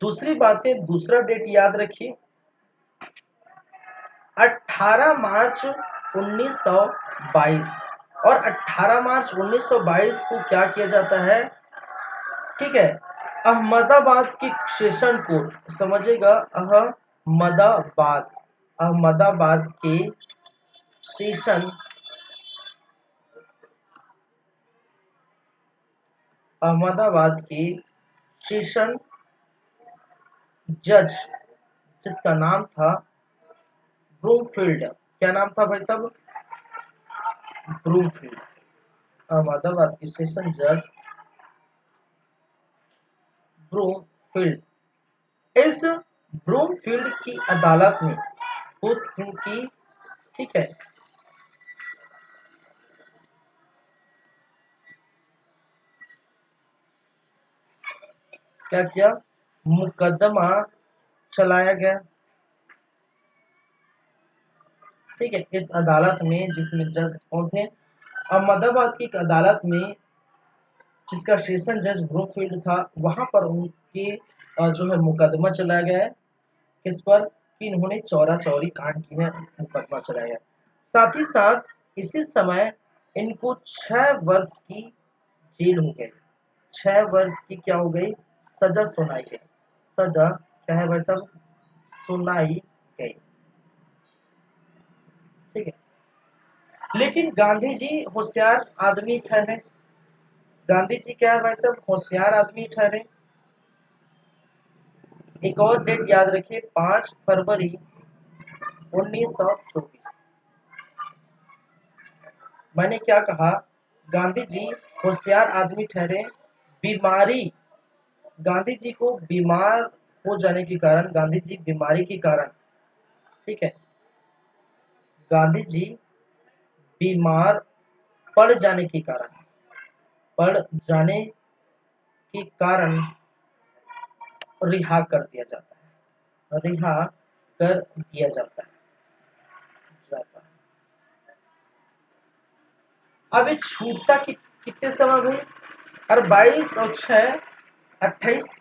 दूसरी बातें, दूसरा डेट याद रखिए, 18 मार्च 1922। और 18 मार्च 1922 को क्या किया जाता है, ठीक है, अहमदाबाद की सेशन कोर्ट, समझेगा, अहमदाबाद, अहमदाबाद के सेशन, अहमदाबाद के सेशन जज, जिसका नाम था ब्रूमफील्ड। क्या नाम था भाई साहब, ब्रूमफील्ड। अहमदाबाद के सेशन जज ब्रूमफील्ड। इस ब्रूमफील्ड की अदालत में की, ठीक है, क्या किया, मुकदमा चलाया गया। ठीक है, इस अदालत में जिसमें जज कौन थे, अहमदाबाद की एक अदालत में जिसका सेशन जज ब्रूमफील्ड था, वहां पर उनके जो है मुकदमा चलाया गया है। किस पर, कि इन्होंने चौरा चौरी कांड की है, मुकदमा चलाया गया। साथ ही साथ इसी समय इनको 6 वर्ष की जेल हो गई, 6 वर्ष की क्या हो गई, सजा सुनाई गई। सजा क्या है भाई साहब, सुनाई गई। ठीक है, लेकिन गांधी जी होशियार आदमी ठहरे। गांधी जी क्या है भाई साहब, होशियार आदमी ठहरे। एक और डेट याद रखिए, 5 फरवरी 1924। मैंने क्या कहा, गांधी जी होशियार आदमी ठहरे। बीमारी, गांधी जी को बीमार हो जाने के कारण, गांधी जी बीमारी के कारण, ठीक है, गांधी जी बीमार पड़ जाने के कारण, पड़ जाने के कारण रिहा कर दिया जाता है, रिहा कर दिया जाता है। अब ये छूटता कितने समय हुई, अरे 22 और 6 28,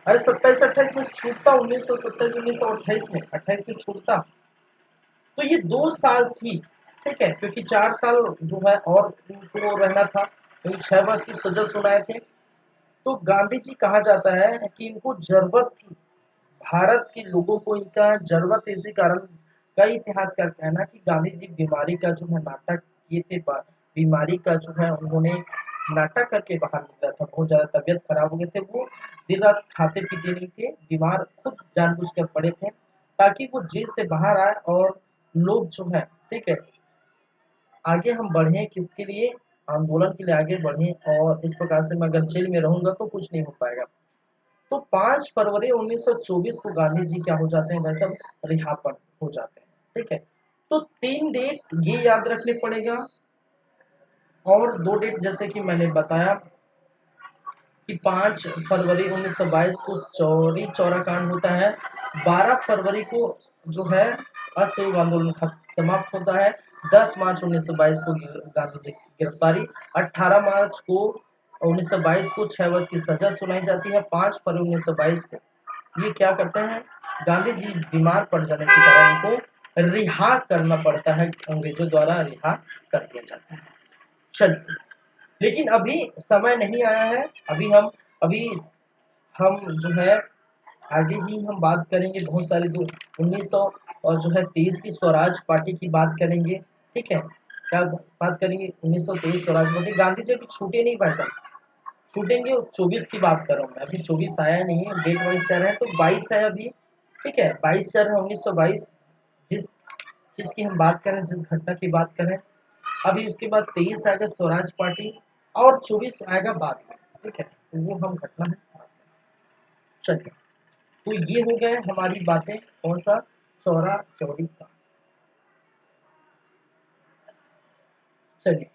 अरे 27 28 में छूटता, 1927 1928 में 28 में छूटता। तो ये 2 साल थी, ठीक है, क्योंकि 4 साल जो है और इनको रहना था, क्योंकि 6 वर्ष की सजा सुनाए थे। तो गांधी जी कहा जाता है कि इनको जरूरत थी, भारत के लोगों को इनका जरूरत, इसी कारण कई इतिहासकार कहना कि गांधी जी बीमारी का जो है नाटक किए थे, बीमारी का जो है उन्होंने नाटक करके बाहर निकला था, बहुत ज्यादा तबियत खराब हो गए थे, वो दिन रात खाते पीते नहीं थे, बीमार खुद जानबूझ कर पड़े थे, ताकि वो जेल से बाहर आए और लोग जो है, ठीक है, आगे हम बढ़े, किसके लिए, आंदोलन के लिए आगे बढ़े। और इस प्रकार से मैं अगर जेल में रहूंगा तो कुछ नहीं हो पाएगा। तो 5 फरवरी 1924 को गांधी जी क्या हो जाते हैं भाई साहब, रिहा पर हो जाते हैं। ठीक है, तो 3 डेट ये याद रखने पड़ेगा। और 2 डेट जैसे कि मैंने बताया कि 5 फरवरी 1922 को चौरी चौरा कांड होता है, 12 फरवरी को जो है असहयोग आंदोलन समाप्त होता है, 10 मार्च 1922 को गांधी जी की गिरफ्तारी, 18 मार्च को 1922 को 6 वर्ष की सजा सुनाई जाती है, 5 फरवरी 1922 को ये क्या करते हैं, गांधी जी बीमार पड़ जाने के कारण इनको रिहा करना पड़ता है, अंग्रेजों द्वारा रिहा कर दिया जाता है। चलिए, लेकिन अभी समय नहीं आया है, अभी हम जो है आगे ही हम बात करेंगे, बहुत सारी जो 1900 और जो है 23 की स्वराज पार्टी की बात करेंगे। ठीक है, क्या बात करेंगे, 1923 स्वराज पार्टी, गांधी जी अभी छूटे नहीं भाई साहब, छूटेंगे 24 की बात कर रहा हूँ मैं, अभी 24 आया नहीं है, डेट वाइज चल रहा है, तो 22 है अभी। ठीक है, 22 चल रहा है, 1922 जिस जिसकी हम बात करें, जिस घटना की बात करें, अभी उसके बाद 23 आएगा स्वराज पार्टी, और 24 आएगा बाद में। ठीक है, तो वो हम घटना है। चलिए, तो ये हो गए हमारी बातें, कौन सा, चौरा चौरी का। चलिए,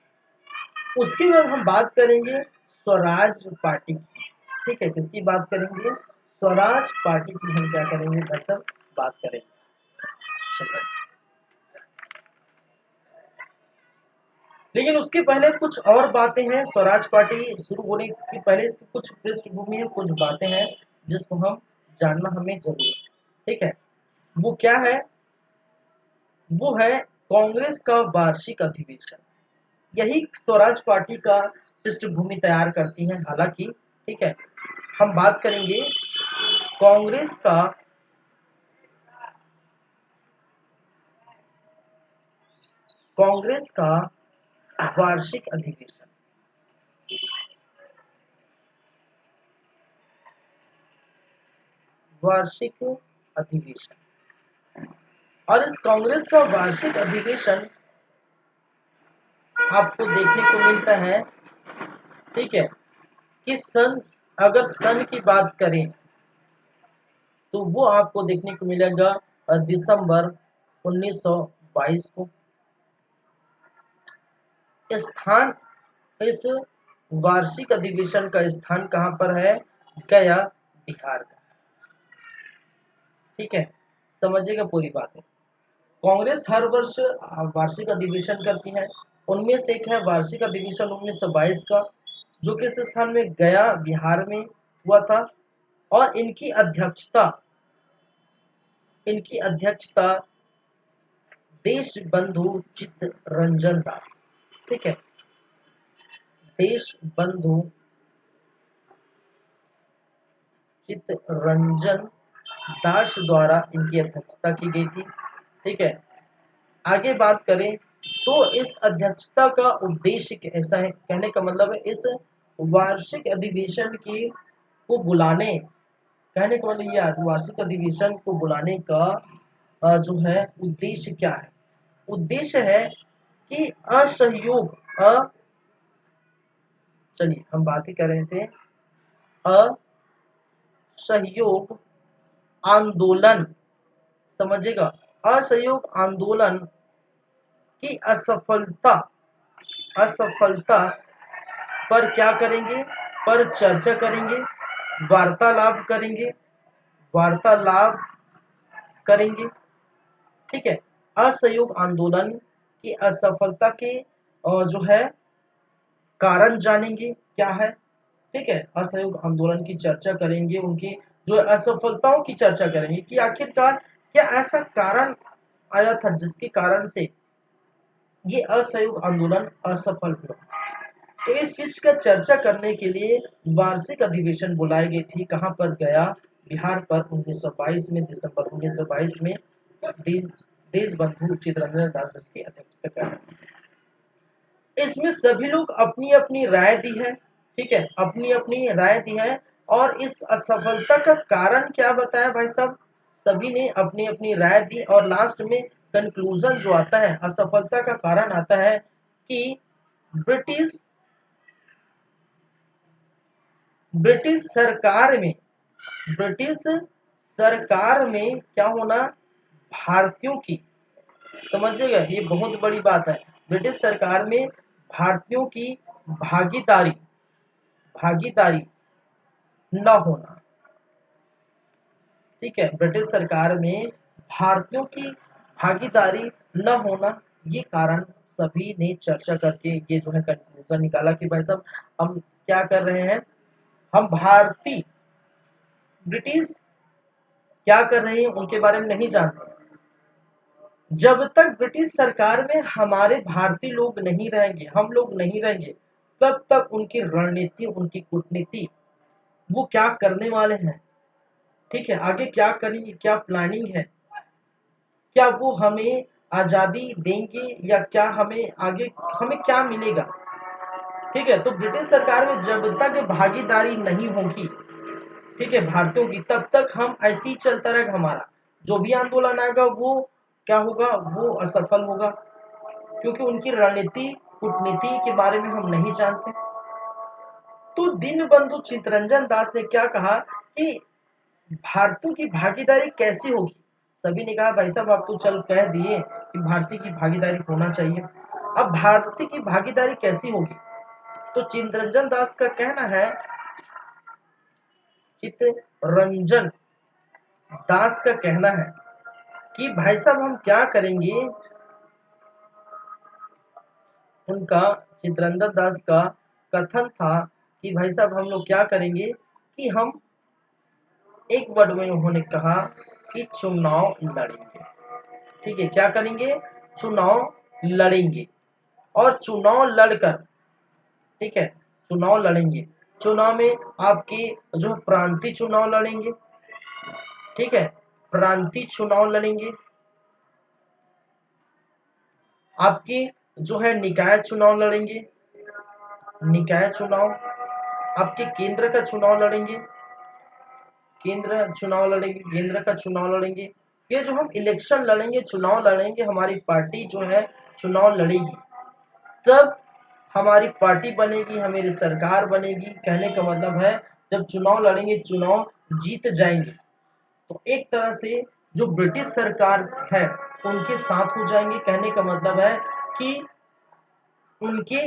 उसके बाद हम बात करेंगे स्वराज पार्टी की। ठीक है, किसकी बात करेंगे? स्वराज पार्टी की हम क्या करेंगे भाई साहब, बात करेंगे। चलिए, लेकिन उसके पहले कुछ और बातें हैं। स्वराज पार्टी शुरू होने के पहले इसकी कुछ पृष्ठभूमि है, कुछ बातें हैं जिसको हम जानना हमें जरूरी है। ठीक है, वो क्या है? वो है कांग्रेस का वार्षिक अधिवेशन। यही स्वराज पार्टी का पृष्ठभूमि तैयार करती है हालांकि। ठीक है, हम बात करेंगे कांग्रेस का कांग्रेस का वार्षिक अधिवेशन। वार्षिक अधिवेशन, और इस कांग्रेस का वार्षिक अधिवेशन आपको देखने को मिलता है। ठीक है, कि सन, अगर सन की बात करें तो वो आपको देखने को मिलेगा दिसंबर 1922 को। स्थान, इस वार्षिक अधिवेशन का स्थान कहाँ पर है? गया, बिहार का। ठीक है, समझिएगा पूरी बात है। कांग्रेस हर वर्ष वार्षिक अधिवेशन करती है। उनमें से एक है वार्षिक अधिवेशन 1922 का, जो किस स्थान में? गया, बिहार में हुआ था। और इनकी अध्यक्षता देश बंधु चित्तरंजन दास। ठीक है, देश बंधु चित्तरंजन दास द्वारा इनकी अध्यक्षता की गई थी। ठीक है, आगे बात करें तो इस अध्यक्षता का उद्देश्य ऐसा है, कहने का मतलब है इस वार्षिक अधिवेशन की को बुलाने, कहने का मतलब ये वार्षिक अधिवेशन को बुलाने का जो है उद्देश्य क्या है? उद्देश्य है कि असहयोग अ चलिए हम बात ही कर रहे थे, असहयोग आंदोलन, समझिएगा, असहयोग आंदोलन की असफलता पर क्या करेंगे? पर चर्चा करेंगे, वार्तालाप करेंगे, वार्तालाप करेंगे। ठीक है, असहयोग आंदोलन की असफलता के जो है कारण जानेंगे क्या है। ठीक है, असहयोग आंदोलन की चर्चा करेंगे, उनकी जो असफलताओं की चर्चा करेंगे कि आखिरकार क्या ऐसा कारण आया था जिसके कारण से ये असहयोग आंदोलन असफल हुआ। तो इस चीज का चर्चा करने के लिए वार्षिक अधिवेशन बुलाई गई थी। कहां पर? गया, बिहार पर 1922 में, दिसंबर 1922 में। देश बंधु चित्तरंजन दास की अध्यक्षता कर रहे थे। इसमें सभी लोग अपनी अपनी राय दी है। ठीक है, अपनी अपनी राय दी है। और इस असफलता का कारण क्या बताया भाई साहब? सभी ने अपनी अपनी राय दी और लास्ट में कंक्लूजन जो आता है, असफलता का कारण आता है कि ब्रिटिश ब्रिटिश सरकार में ब्रिटिश सरकार में क्या होना? भारतीयों की, समझिएगा ये बहुत बड़ी बात है, ब्रिटिश सरकार में भारतीयों की भागीदारी भागीदारी न होना। ठीक है, ब्रिटिश सरकार में भारतीयों की भागीदारी न होना, ये कारण सभी ने चर्चा करके ये जो है कंक्लूजन निकाला कि भाई साहब हम क्या कर रहे हैं, हम भारतीय ब्रिटिश क्या कर रहे हैं उनके बारे में नहीं जानते। जब तक ब्रिटिश सरकार में हमारे भारतीय लोग नहीं रहेंगे, हम लोग नहीं रहेंगे, तब तक उनकी रणनीति, उनकी कूटनीति, वो क्या करने वाले हैं, ठीक है, आगे क्या करेंगे, क्या प्लानिंग है, क्या वो हमें आजादी देंगे या क्या हमें आगे हमें क्या मिलेगा। ठीक है, तो ब्रिटिश सरकार में जब तक भागीदारी नहीं होगी, ठीक है, भारतीयों की, तब तक हम ऐसे ही चलता रहेगा। हमारा जो भी आंदोलन आएगा वो क्या होगा? वो असफल होगा, क्योंकि उनकी रणनीति, कूटनीति के बारे में हम नहीं जानते। तो दीनबंधु चित्तरंजन दास ने क्या कहा कि भारतीयों की भागीदारी कैसे होगी? सभी ने कहा भाई साहब आप तो चल कह दिए कि भारतीय की भागीदारी होना चाहिए। अब भारती की भागीदारी कैसी होगी? तो चित्तरंजन दास का कहना है, चित्तरंजन दास का कहना है कि भाई साहब हम क्या करेंगे, उनका चित्तरंजन दास का कथन था कि भाई साहब हम लोग क्या करेंगे कि हम एक वर्ड में उन्होंने कहा कि चुनाव लड़ेंगे। ठीक है, क्या करेंगे? चुनाव लड़ेंगे। और चुनाव लड़कर, ठीक है, चुनाव लड़ेंगे। चुनाव में आपके जो प्रांतीय चुनाव लड़ेंगे, ठीक है, प्रांतीय चुनाव लड़ेंगे, आपकी जो है निकाय चुनाव लड़ेंगे, निकाय चुनाव, आपके केंद्र का चुनाव लड़ेंगे, केंद्र चुनाव लड़ेंगे, केंद्र का चुनाव लड़ेंगे। ये जो हम इलेक्शन लड़ेंगे, चुनाव लड़ेंगे, हमारी पार्टी जो है चुनाव लड़ेगी, तब हमारी पार्टी बनेगी, हमारी सरकार बनेगी। कहने का मतलब है जब चुनाव लड़ेंगे, चुनाव जीत जाएंगे, तो एक तरह से जो ब्रिटिश सरकार है उनके साथ हो जाएंगे। कहने का मतलब है कि उनके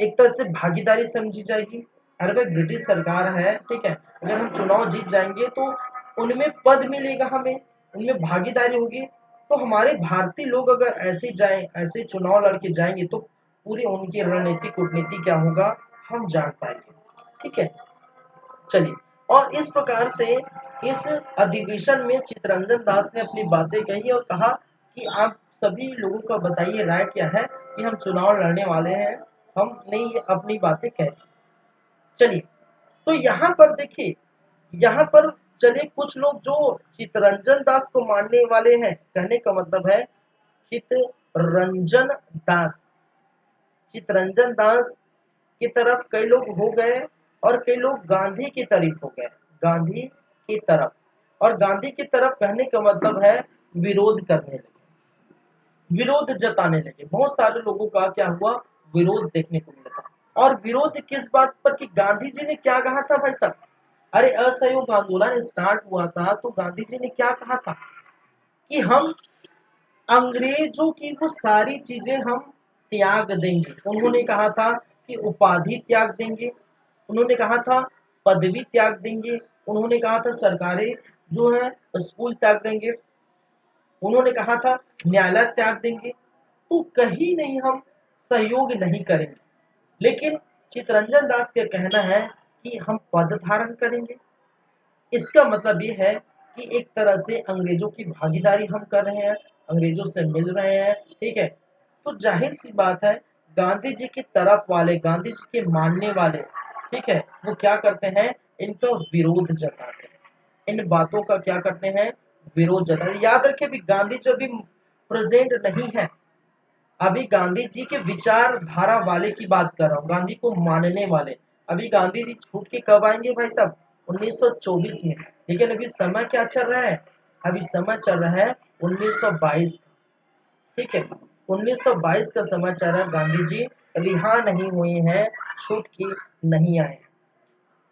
एक तरह से भागीदारी समझी जाएगी। अरे भाई ब्रिटिश सरकार है, ठीक है, अगर हम चुनाव जीत जाएंगे तो उनमें पद मिलेगा, हमें उनमें भागीदारी होगी। तो हमारे भारतीय लोग अगर ऐसे जाए, ऐसे चुनाव लड़के जाएंगे तो पूरी उनकी रणनीति कूटनीति क्या होगा हम जान पाएंगे। ठीक है, चलिए। और इस प्रकार से इस अधिवेशन में चित्तरंजन दास ने अपनी बातें कही और कहा कि आप सभी लोगों का बताइए राय क्या है कि हम चुनाव लड़ने वाले हैं, हमने ये अपनी बातें कह दी। चलिए, तो यहाँ पर देखिए, यहाँ पर चलिए कुछ लोग जो चित्तरंजन दास को मानने वाले हैं, कहने का मतलब है चित्तरंजन दास, चित्तरंजन दास की तरफ कई लोग हो गए और कई लोग गांधी की तरफ हो गए, गांधी की तरफ। और गांधी की तरफ कहने का मतलब है विरोध करने लगे, विरोध जताने लगे। बहुत सारे लोगों का क्या हुआ, विरोध देखने को मिला था। और विरोध किस बात पर कि गांधी जी ने क्या कहा था भाई साहब? अरे असहयोग आंदोलन स्टार्ट हुआ था तो गांधी जी ने क्या कहा था कि हम अंग्रेजों की वो सारी चीजें हम त्याग देंगे। उन्होंने कहा था कि उपाधि त्याग देंगे, उन्होंने कहा था पदवी त्याग देंगे, उन्होंने कहा था सरकारें जो है स्कूल त्याग देंगे, उन्होंने कहा था न्यायालय त्याग देंगे। तो कहीं नहीं हम सहयोग नहीं करेंगे। लेकिन चित्तरंजन दास का कहना है कि हम पद धारण करेंगे। इसका मतलब ये है कि एक तरह से अंग्रेजों की भागीदारी हम कर रहे हैं, अंग्रेजों से मिल रहे हैं। ठीक है, तो जाहिर सी बात है गांधी जी की तरफ वाले, गांधी जी के मानने वाले, ठीक है, वो क्या करते हैं, इनका विरोध जताते हैं, इन बातों का क्या करते हैं, विरोध जताते हैं। याद रखें भी गांधी जी अभी प्रेजेंट नहीं है, अभी गांधी जी के विचारधारा वाले की बात कर रहा हूँ, गांधी को मानने वाले। अभी गांधी जी छूट के कब आएंगे भाई साहब? 1924 में। लेकिन अभी समय क्या चल रहा है? अभी समय चल रहा है 1922। ठीक है, 1922 का समय चल रहा है, गांधी जी रिहा नहीं हुए हैं, छूट के नहीं आए हैं।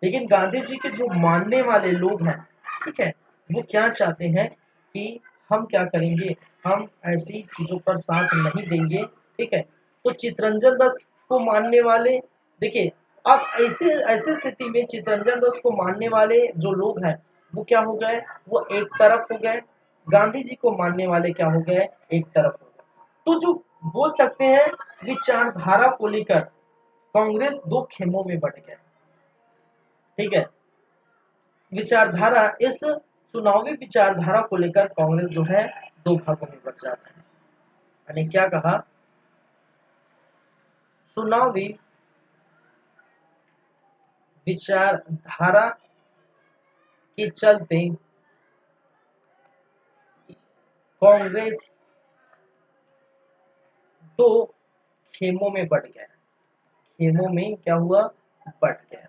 लेकिन गांधी जी के जो मानने वाले लोग हैं, ठीक है, वो क्या चाहते हैं कि हम क्या करेंगे, हम ऐसी चीजों पर साथ नहीं देंगे। ठीक है, तो चित्तरंजन दास को मानने वाले, देखिए, अब ऐसे ऐसे स्थिति में चित्तरंजन दास को मानने वाले जो लोग हैं वो क्या हो गए, वो एक तरफ हो गए। गांधी जी को मानने वाले क्या हो गए, एक तरफ हो गए। तो जो बोल सकते हैं विचारधारा को लेकर कांग्रेस दो खेमों में बट गया। ठीक है, विचारधारा, इस चुनावी विचारधारा को लेकर कांग्रेस जो है दो भागों में बट जाता है। यानी क्या कहा, चुनावी विचारधारा के चलते कांग्रेस दो खेमों में बट गया, खेमों में क्या हुआ, बट गया।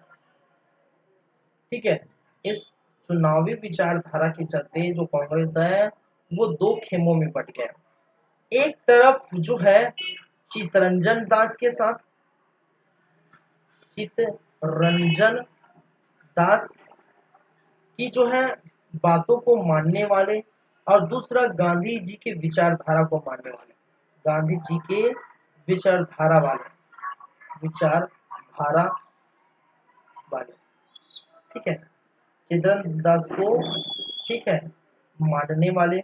ठीक है, इस चुनावी विचारधारा के चलते जो कांग्रेस है वो दो खेमों में बट गया। एक तरफ जो है चित्तरंजन दास के साथ, चित्तरंजन दास की जो है बातों को मानने वाले, और दूसरा गांधी जी के विचारधारा को मानने वाले, गांधी जी के विचारधारा वाले, विचारधारा वाले, ठीक है, चित्तरंजन दास को, ठीक है, मानने वाले,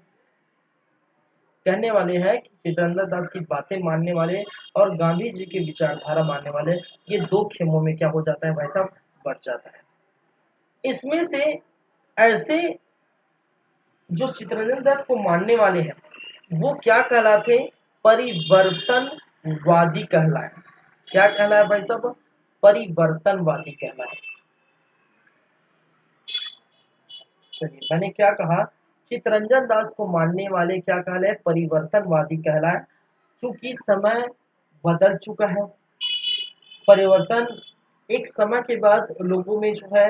कहने वाले हैं कि चित्तरंजन दास की बातें मानने वाले और गांधी जी की विचारधारा मानने वाले, ये दो खेमों में क्या हो जाता है भाई साहब, बढ़ जाता है। इसमें से ऐसे जो चित्तरंजन दास को मानने वाले हैं वो क्या कहलाते, परिवर्तनवादी कहलाए। क्या कहलाए भाई साहब, परिवर्तनवादी कहलाए। चलिए, मैंने क्या कहा, चित्तरंजन दास को मानने वाले क्या कहलाए, परिवर्तनवादी कहलाए। क्योंकि समय बदल चुका है, परिवर्तन एक समय के बाद लोगों में जो है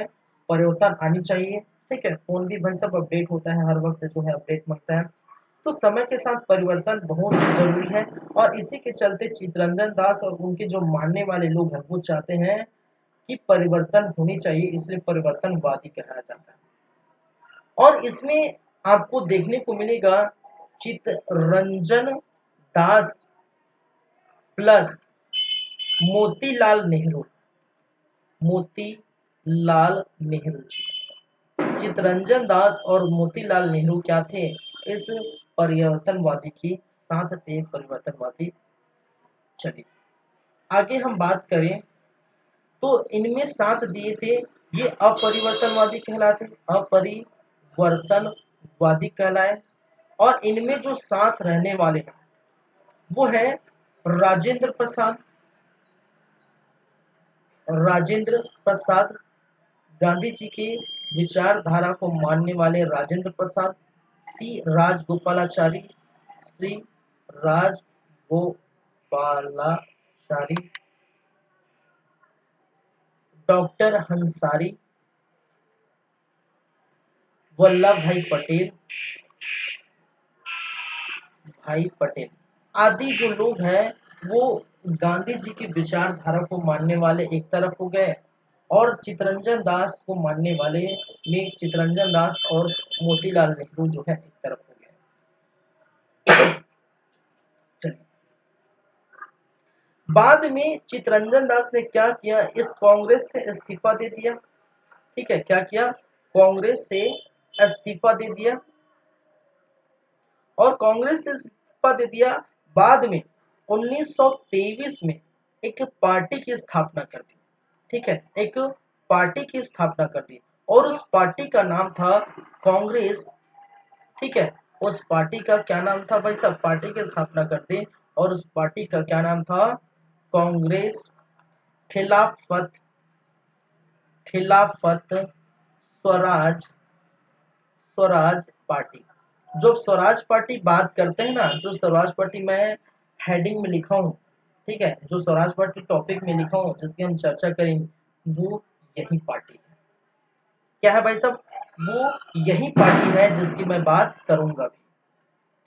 परिवर्तन आनी चाहिए, ठीक है, फोन भी भाई सब अपडेट होता है, हर वक्त जो है अपडेट मांगता है, तो समय के साथ परिवर्तन बहुत जरूरी है। और इसी के चलते चित्तरंजन दास और उनके जो मानने वाले लोग हैं वो चाहते हैं कि परिवर्तन होनी चाहिए, इसलिए परिवर्तनवादी कहा जाता है। और इसमें आपको देखने को मिलेगा चित्तरंजन दास प्लस मोतीलाल नेहरू, मोतीलाल नेहरू जी, चित्तरंजन दास और मोतीलाल नेहरू क्या थे, इस परिवर्तनवादी की साथ थे, परिवर्तनवादी। चलिए आगे हम बात करें तो इनमें साथ दिए थे, ये अपरिवर्तनवादी कहलाते, अपरिवर्तनवादी कहलाए। और इनमें जो साथ रहने वाले हैं वो है राजेंद्र प्रसाद, राजेंद्र प्रसाद, गांधी जी की विचारधारा को मानने वाले राजेंद्र प्रसाद, सी राजगोपालाचारी, श्री राजगोपालाचारी, डॉक्टर हंसारी, वल्लभ भाई पटेल, भाई पटेल आदि जो लोग हैं वो गांधी जी की विचारधारा को मानने वाले एक तरफ हो गए, और चित्तरंजन दास को मानने वाले में चित्तरंजन दास और मोतीलाल नेहरू जो है एक तरफ हो गए। चलिए, बाद में चित्तरंजन दास ने क्या किया, इस कांग्रेस से इस्तीफा दे दिया, ठीक है, क्या किया, कांग्रेस से इस्तीफा दे दिया, और कांग्रेस से इस्तीफा दे दिया। बाद में 1923 में एक पार्टी की स्थापना कर दी, ठीक है, एक पार्टी की स्थापना कर दी, और उस पार्टी का नाम था कांग्रेस, ठीक है, उस पार्टी का क्या नाम था भाई साहब, पार्टी की स्थापना कर दी और उस पार्टी का क्या नाम था, कांग्रेस खिलाफत, खिलाफत स्वराज, स्वराज पार्टी। जो स्वराज पार्टी बात करते हैं ना, जो स्वराज पार्टी मैं हेडिंग में लिखा हूँ, ठीक है, जो स्वराज पार्टी टॉपिक में लिखा हूँ जिसकी हम चर्चा करेंगे, वो यही पार्टी है। क्या है भाई साहब, वो यही पार्टी है जिसकी मैं बात करूंगा भी।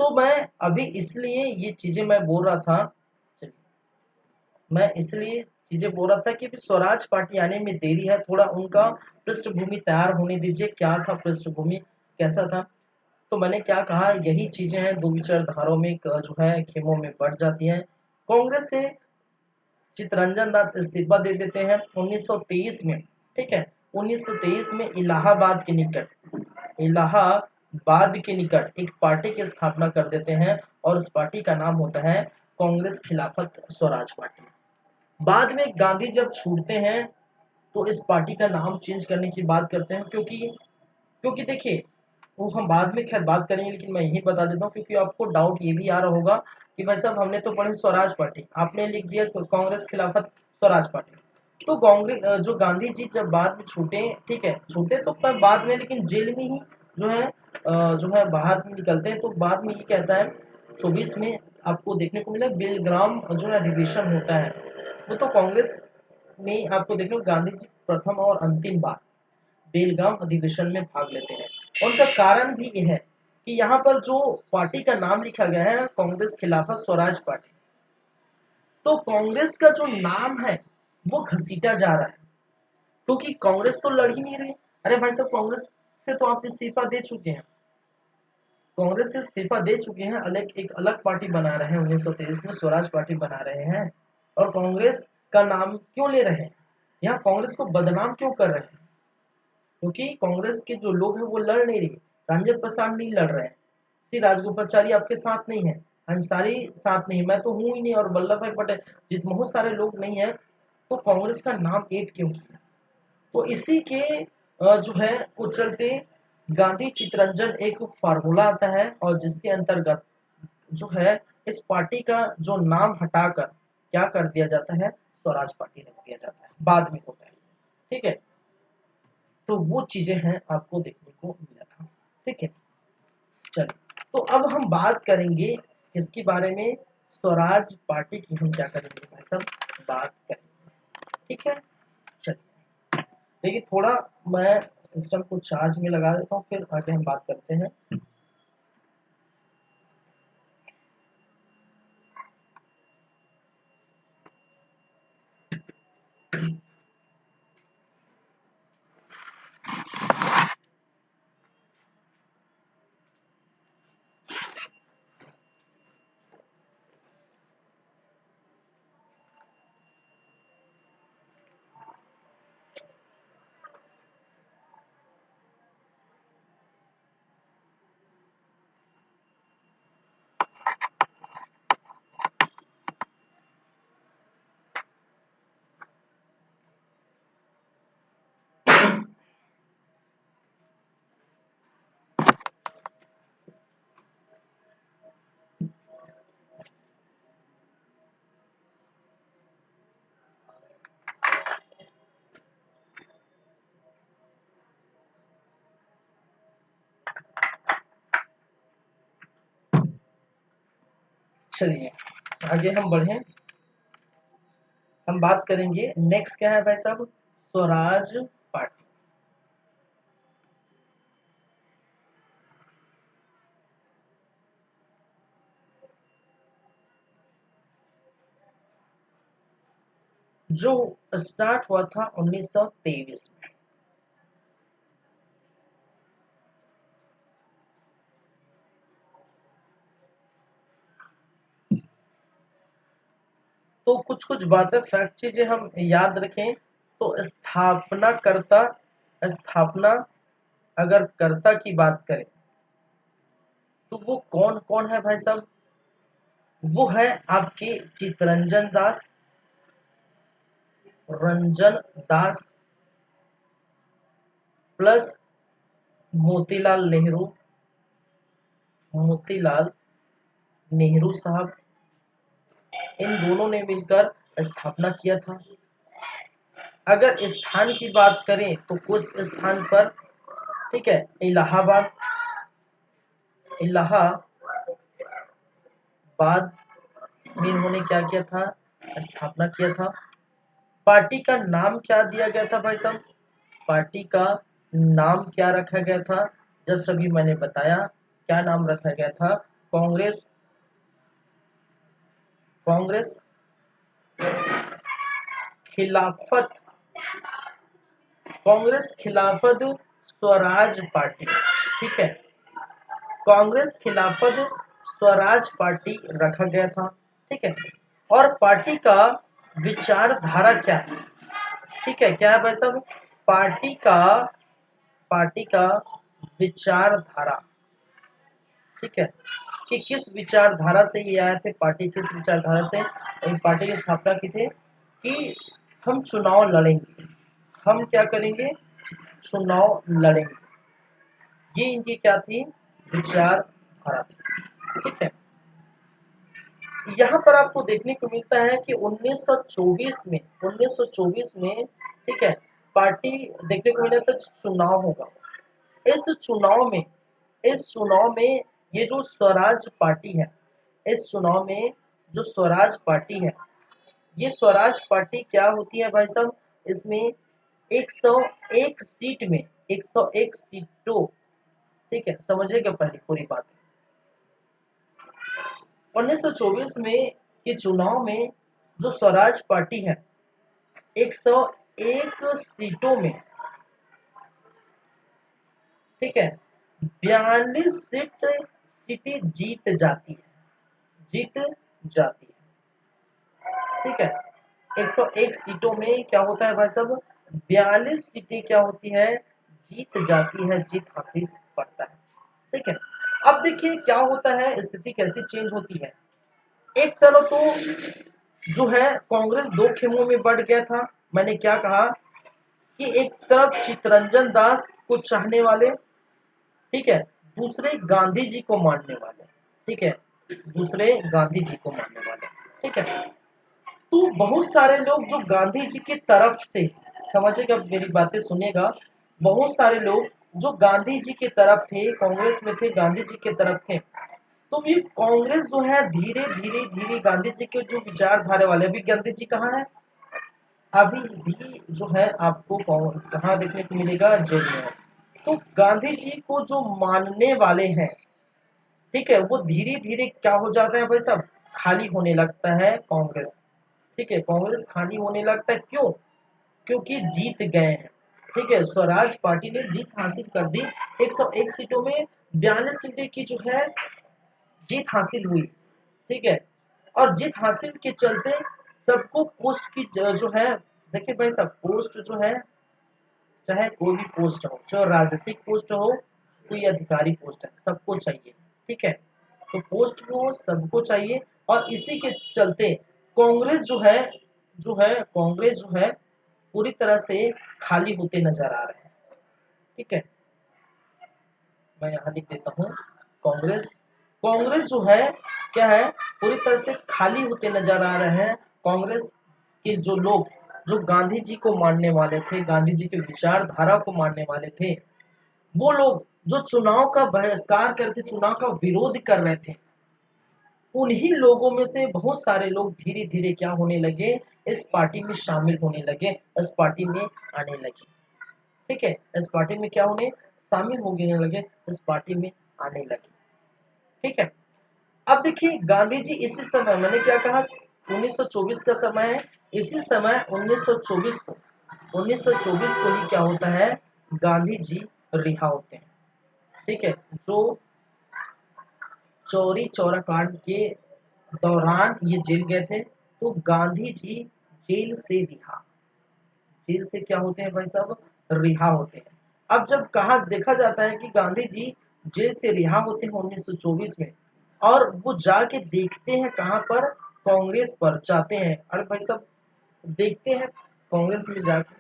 तो मैं अभी इसलिए ये चीजें मैं बोल रहा था, चलिए, मैं इसलिए चीजें बोल रहा था कि स्वराज पार्टी आने में देरी है, थोड़ा उनका पृष्ठभूमि तैयार होने दीजिए, क्या था पृष्ठभूमि, कैसा था। तो मैंने क्या कहा, यही चीजें हैं, दो विचारधाराओं में जो है खेमों में बढ़ जाती हैं। कांग्रेस से चित्तरंजन दास इस्तीफा दे देते हैं 1923 में, ठीक है, 1923 में इलाहाबाद के निकट, इलाहाबाद के निकट एक पार्टी की स्थापना कर देते हैं, और उस पार्टी का नाम होता है कांग्रेस खिलाफत स्वराज पार्टी। बाद में गांधी जब छूटते हैं तो इस पार्टी का नाम चेंज करने की बात करते हैं, क्योंकि क्योंकि देखिए वो हम बाद में खैर बात करेंगे, लेकिन मैं यही बता देता हूँ क्योंकि आपको डाउट ये भी आ रहा होगा कि भाई साहब हमने तो पढ़ी स्वराज पार्टी, आपने लिख दिया कांग्रेस खिलाफत स्वराज पार्टी। तो कांग्रेस जो गांधी जी जब बाद में छूटे, ठीक है, छूटे तो पर बाद में लेकिन जेल में ही जो है जो है बाहर निकलते हैं, तो बाद में ये कहता है 24 में आपको देखने को मिला बेलग्राम जो है अधिवेशन होता है, वो तो कांग्रेस में आपको देखने को गांधी जी प्रथम और अंतिम बार बेलगाम अधिवेशन में भाग लेते हैं। उनका कारण भी यह है कि यहाँ पर जो पार्टी का नाम लिखा गया है कांग्रेस खिलाफत स्वराज पार्टी, तो कांग्रेस का जो नाम है वो घसीटा जा रहा है, क्योंकि कांग्रेस तो लड़ ही नहीं रही। अरे भाई साहब, कांग्रेस से तो आप इस्तीफा दे चुके हैं, कांग्रेस से इस्तीफा दे चुके हैं, अलग एक अलग पार्टी बना रहे हैं, 1923 में स्वराज पार्टी बना रहे हैं। और कांग्रेस का नाम क्यों ले रहे हैं, यहाँ कांग्रेस को बदनाम क्यों कर रहे हैं? क्योंकि कांग्रेस के जो लोग हैं वो लड़ नहीं रहे, रंजन प्रसाद नहीं लड़ रहे हैं, श्री राजगोपाचारी आपके साथ नहीं है, अंसारी साथ नहीं, मैं तो हूं ही नहीं, और वल्लभ भाई पटेल, जित बहुत सारे लोग नहीं है, तो कांग्रेस का नाम ऐड क्यों किया? तो इसी के जो है को चलते गांधी चितरंजन एक फार्मूला आता है, और जिसके अंतर्गत जो है इस पार्टी का जो नाम हटाकर क्या कर दिया जाता है, स्वराज पार्टी रख दिया जाता है, बाद में होता है। ठीक है, तो वो चीजें हैं आपको देखने को मिला था। ठीक है, चलिए तो अब हम बात करेंगे किसके बारे में, स्वराज पार्टी की हम क्या करेंगे भाई साहब, बात करेंगे। ठीक है, चलिए देखिए थोड़ा मैं सिस्टम को चार्ज में लगा देता हूँ, फिर आगे हम बात करते हैं। चलिए आगे हम बढ़े, हम बात करेंगे नेक्स्ट क्या है भाई साहब, स्वराज पार्टी। जो स्टार्ट हुआ था 1923 में। तो कुछ कुछ बातें फैक्ट चीजें हम याद रखें, तो स्थापना अगर कर्ता की बात करें तो वो कौन कौन है भाई साहब, वो है आपके चितरंजन दास, रंजन दास प्लस मोतीलाल नेहरू, मोतीलाल नेहरू साहब, इन दोनों ने मिलकर स्थापना किया था। अगर स्थान की बात करें तो कुछ स्थान पर, ठीक है, इलाहाबाद, इलाहाबाद में इन्होंने क्या किया था, स्थापना किया था। पार्टी का नाम क्या दिया गया था भाई साहब, पार्टी का नाम क्या रखा गया था, जस्ट अभी मैंने बताया क्या नाम रखा गया था, कांग्रेस, कांग्रेस खिलाफत, कांग्रेस खिलाफत स्वराज पार्टी। ठीक है, कांग्रेस खिलाफत स्वराज पार्टी रखा गया था। ठीक है, और पार्टी का विचारधारा क्या है, ठीक है, क्या है भाई साहब, पार्टी का पार्टी का विचारधारा, ठीक है, कि किस विचारधारा से ये आए थे, पार्टी किस विचारधारा से पार्टी की स्थापना की थी, कि हम चुनाव लड़ेंगे, हम क्या करेंगे, चुनाव लड़ेंगे, ये इनकी क्या थी, विचारधारा थी। ठीक है, यहाँ पर आपको देखने को मिलता है कि 1924 में, ठीक है, पार्टी देखने को मिला था चुनाव होगा। इस चुनाव में इस चुनाव में ये जो स्वराज पार्टी है, इस चुनाव में जो स्वराज पार्टी है, ये स्वराज पार्टी क्या होती है भाई साहब, इसमें 101 सीट में 101 सीटों, ठीक है, समझिएगा पहले पूरी बात। 1924 में के चुनाव में जो स्वराज पार्टी है 101 सीटों में, ठीक है, 42 सीट सीटें जीत जाती है, जीत जाती है, ठीक है। 101 सीटों में क्या होता है भाई साहब, 42 सीटें क्या होती है, जीत जाती है, जीत हासिल करता है, ठीक है। अब देखिए क्या होता है, स्थिति कैसी चेंज होती है। एक तरफ तो जो है कांग्रेस दो खेमों में बढ़ गया था। मैंने क्या कहा कि एक तरफ चित्तरंजन दास को चाहने वाले, ठीक है, दूसरे गांधी जी को मानने वाले, ठीक है, दूसरे गांधी जी को मानने वाले, ठीक है। तो बहुत सारे लोग जो गांधी जी की तरफ से, समझिएगा मेरी बातें सुनिएगा, बहुत सारे लोग जो गांधी जी की तरफ थे, कांग्रेस में थे, गांधी जी की तरफ थे। तो ये कांग्रेस जो है धीरे धीरे धीरे गांधी जी के जो विचारधारा वाले, अभी गांधी जी कहाँ है, अभी भी जो है आपको कहाँ देखने को मिलेगा, जेल में है। तो गांधी जी को जो मानने वाले हैं, ठीक है, वो धीरे धीरे क्या हो जाता है भाई साहब, खाली होने लगता है कांग्रेस, ठीक है, कांग्रेस खाली होने लगता है, क्यों, क्योंकि जीत गए हैं, ठीक है, स्वराज पार्टी ने जीत हासिल कर दी। 101 सीटों में 42 सीटें की जो है जीत हासिल हुई, ठीक है। और जीत हासिल के चलते सबको पोस्ट की जो है, देखिए भाई साहब, पोस्ट जो है, चाहे कोई भी पोस्ट हो, चाहे राजनीतिक पोस्ट हो, कोई अधिकारी पोस्ट है, सबको चाहिए, ठीक है। तो पोस्ट को सबको चाहिए, और इसी के चलते कांग्रेस कांग्रेस जो है पूरी तरह से खाली होते नजर आ रहे हैं, ठीक है। मैं यहाँ लिख देता हूँ, कांग्रेस कांग्रेस जो है क्या है, पूरी तरह से खाली होते नजर आ रहे हैं। कांग्रेस के जो लोग जो गांधी जी को मानने वाले थे, गांधी जी के विचारधारा को मानने वाले थे, वो लोग जो चुनाव का बहिष्कार करते, चुनाव का विरोध कर रहे थे, उन्हीं लोगों में से बहुत सारे लोग धीरे धीरे क्या होने लगे, इस पार्टी में शामिल होने लगे, इस पार्टी में आने लगे, ठीक है, इस पार्टी में क्या होने, शामिल होने लगे, इस पार्टी में आने लगे, ठीक है। अब देखिए गांधी जी इसी समय, मैंने क्या कहा, 1924 का समय है, इसी समय 1924 को ही क्या होता है, गांधी जी रिहा होते हैं, ठीक है। जो चौरी चौरा कांड के दौरान ये जेल गए थे, तो गांधी जी जेल से रिहा, जेल से क्या होते हैं भाई साहब, रिहा होते हैं। अब जब कहा देखा जाता है कि गांधी जी जेल से रिहा होते हैं 1924 में, और वो जाके देखते हैं कहाँ पर, कांग्रेस पर जाते हैं, अरे भाई साहब देखते हैं कांग्रेस में जाके,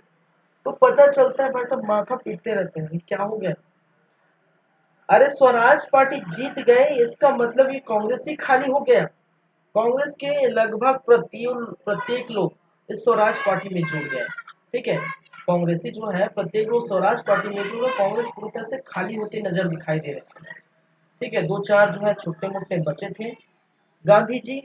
तो पता चलता है भाई साहब माथा पीटते रहते हैं, क्या हो गया, अरे स्वराज पार्टी जीत गए, इसका मतलब ये कांग्रेस ही खाली हो गया। कांग्रेस के लगभग प्रत्येक लोग इस स्वराज पार्टी में जुड़ गए, ठीक है। कांग्रेसी जो है प्रत्येक लोग स्वराज पार्टी में जुड़ गए, कांग्रेस पूरी तरह से खाली होते नजर दिखाई दे रहे थे, ठीक है। दो चार जो है छोटे मोटे बचे थे। गांधी जी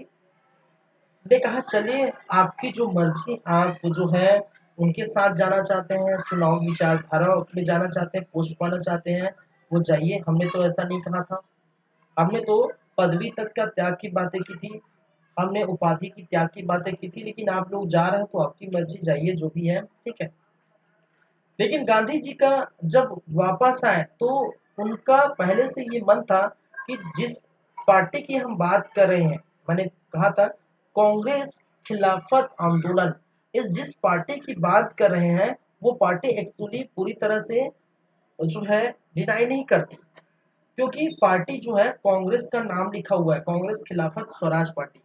ने कहा चलिए आपकी जो मर्जी, आप जो है उनके साथ जाना चाहते हैं, चुनाव विचारधारा में जाना चाहते हैं, पोस्ट पाना चाहते हैं, वो जाइए, हमने तो ऐसा नहीं कहा था, हमने तो पदवी तक का त्याग की बातें की थी, हमने उपाधि की त्याग की बातें की थी, लेकिन आप लोग जा रहे हैं तो आपकी मर्जी, जाइए जो भी है, ठीक है। लेकिन गांधी जी का जब वापस आए तो उनका पहले से ये मन था कि जिस पार्टी की हम बात कर रहे हैं, मैंने कहा था कांग्रेस खिलाफत आंदोलन, इस जिस पार्टी की बात कर रहे हैं, वो पार्टी एक्चुअली पूरी तरह से जो है डिनाई नहीं करती, क्योंकि पार्टी जो है कांग्रेस का नाम लिखा हुआ है, कांग्रेस खिलाफत स्वराज पार्टी,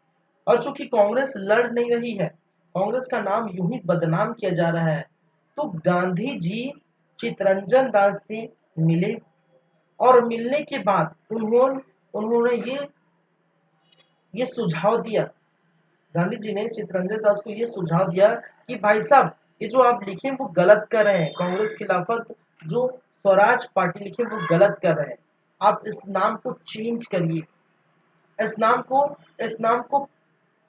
और चूंकि कांग्रेस लड़ नहीं रही है, कांग्रेस का नाम यूं ही बदनाम किया जा रहा है, तो गांधी जी चितरंजन दास से मिले, और मिलने के बाद उन्होंने उन्होंने ये सुझाव दिया, गांधी जी ने चितरंजन दास को ये सुझाव दिया कि भाई साहब ये जो आप लिखे वो गलत कर रहे हैं, कांग्रेस खिलाफत जो स्वराज पार्टी लिखे वो गलत कर रहे हैं, आप इस नाम को चेंज करिए, इस नाम को इस नाम को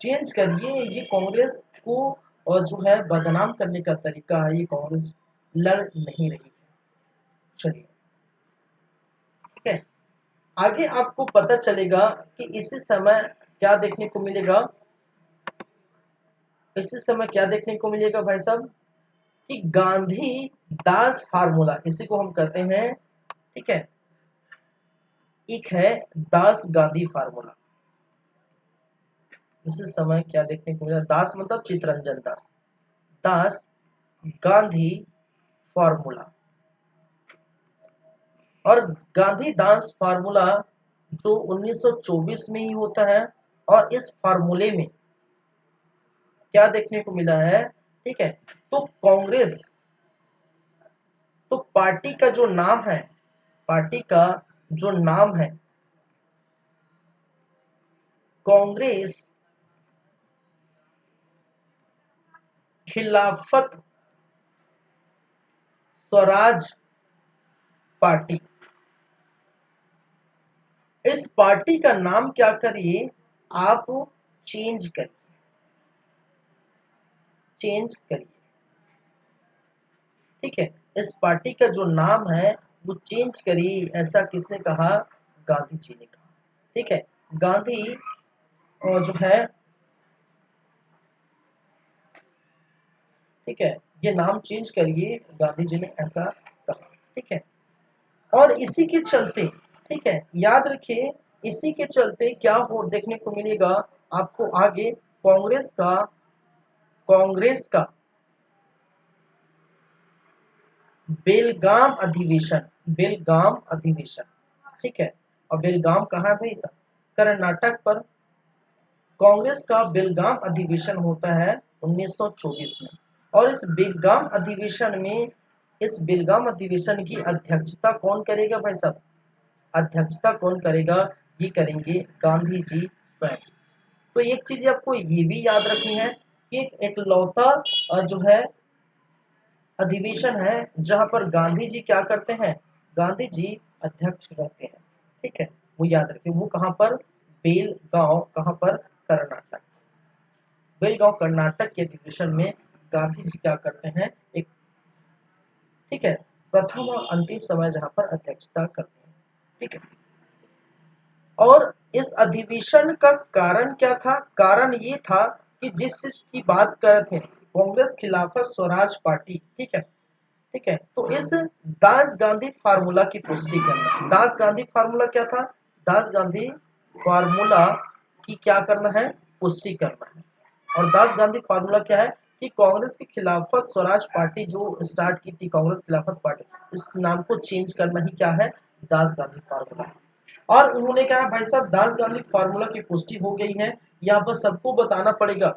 चेंज करिए, ये कांग्रेस को और जो है बदनाम करने का तरीका है, ये कांग्रेस लड़ नहीं रही है, चलिए, ठीक है। आगे आपको पता चलेगा कि इसी समय क्या देखने को मिलेगा, इसी समय क्या देखने को मिलेगा भाई साहब, कि गांधी दास फार्मूला, इसी को हम कहते हैं, ठीक है, एक है दास गांधी फार्मूला। इस समय क्या देखने को मिला, दास मतलब चित्तरंजन दास, दास गांधी फार्मूला। और गांधी दास फार्मूला जो 1924 में ही होता है। और इस फार्मूले में क्या देखने को मिला है, ठीक है, तो कांग्रेस, तो पार्टी का जो नाम है, पार्टी का जो नाम है कांग्रेस खिलाफत स्वराज पार्टी, इस पार्टी का नाम क्या करिए आप, चेंज करिए, चेंज करिए, ठीक है। इस पार्टी का जो नाम है वो चेंज करिए, ऐसा किसने कहा, गांधी जी ने कहा, ठीक है। गांधी और जो है, ठीक है, ये नाम चेंज करिए, गांधी जी ने ऐसा कहा, ठीक है। और इसी के चलते, ठीक है, याद रखिए, इसी के चलते क्या हो देखने को मिलेगा आपको आगे, कांग्रेस का बेलगाम अधिवेशन, बेलगाम अधिवेशन, ठीक है। और बेलगाम कहाँ है भाई साहब, कर्नाटक पर। कांग्रेस का बेलगाम अधिवेशन होता है 1924 में। और इस बेलगाम अधिवेशन की अध्यक्षता कौन करेगा भाई साहब, अध्यक्षता कौन करेगा, ये करेंगे गांधी जी स्वयं। तो एक चीज आपको ये भी याद रखनी है कि एक एकलौता जो है अधिवेशन है जहां पर गांधी जी क्या करते हैं, गांधी जी अध्यक्ष रहते हैं, ठीक है। वो याद रखिए, वो कहां पर, बेलगांव, कहां पर, कर्नाटक, बेलगांव कर्नाटक के अधिवेशन में गांधी जी क्या करते हैं, एक, ठीक है, प्रथम और अंतिम समय जहां पर अध्यक्षता करते हैं, ठीक है। और इस अधिवेशन का कारण क्या था, कारण ये था कि जिस चीज की बात कर रहे थे, कांग्रेस खिलाफत स्वराज पार्टी, ठीक है, ठीक है। तो इस दास गांधी फार्मूला की पुष्टि करना, दास गांधी फार्मूला क्या था, दास गांधी फार्मूला की क्या करना है, पुष्टि करना है। और दास गांधी फार्मूला क्या है कि कांग्रेस की खिलाफत स्वराज पार्टी जो स्टार्ट की थी, कांग्रेस खिलाफत पार्टी, इस नाम को चेंज करना ही क्या है, दास गांधी फार्मूला। और उन्होंने कहा भाई साहब दास गांधी फार्मूला की पुष्टि हो गई है, यहाँ पर सबको बताना पड़ेगा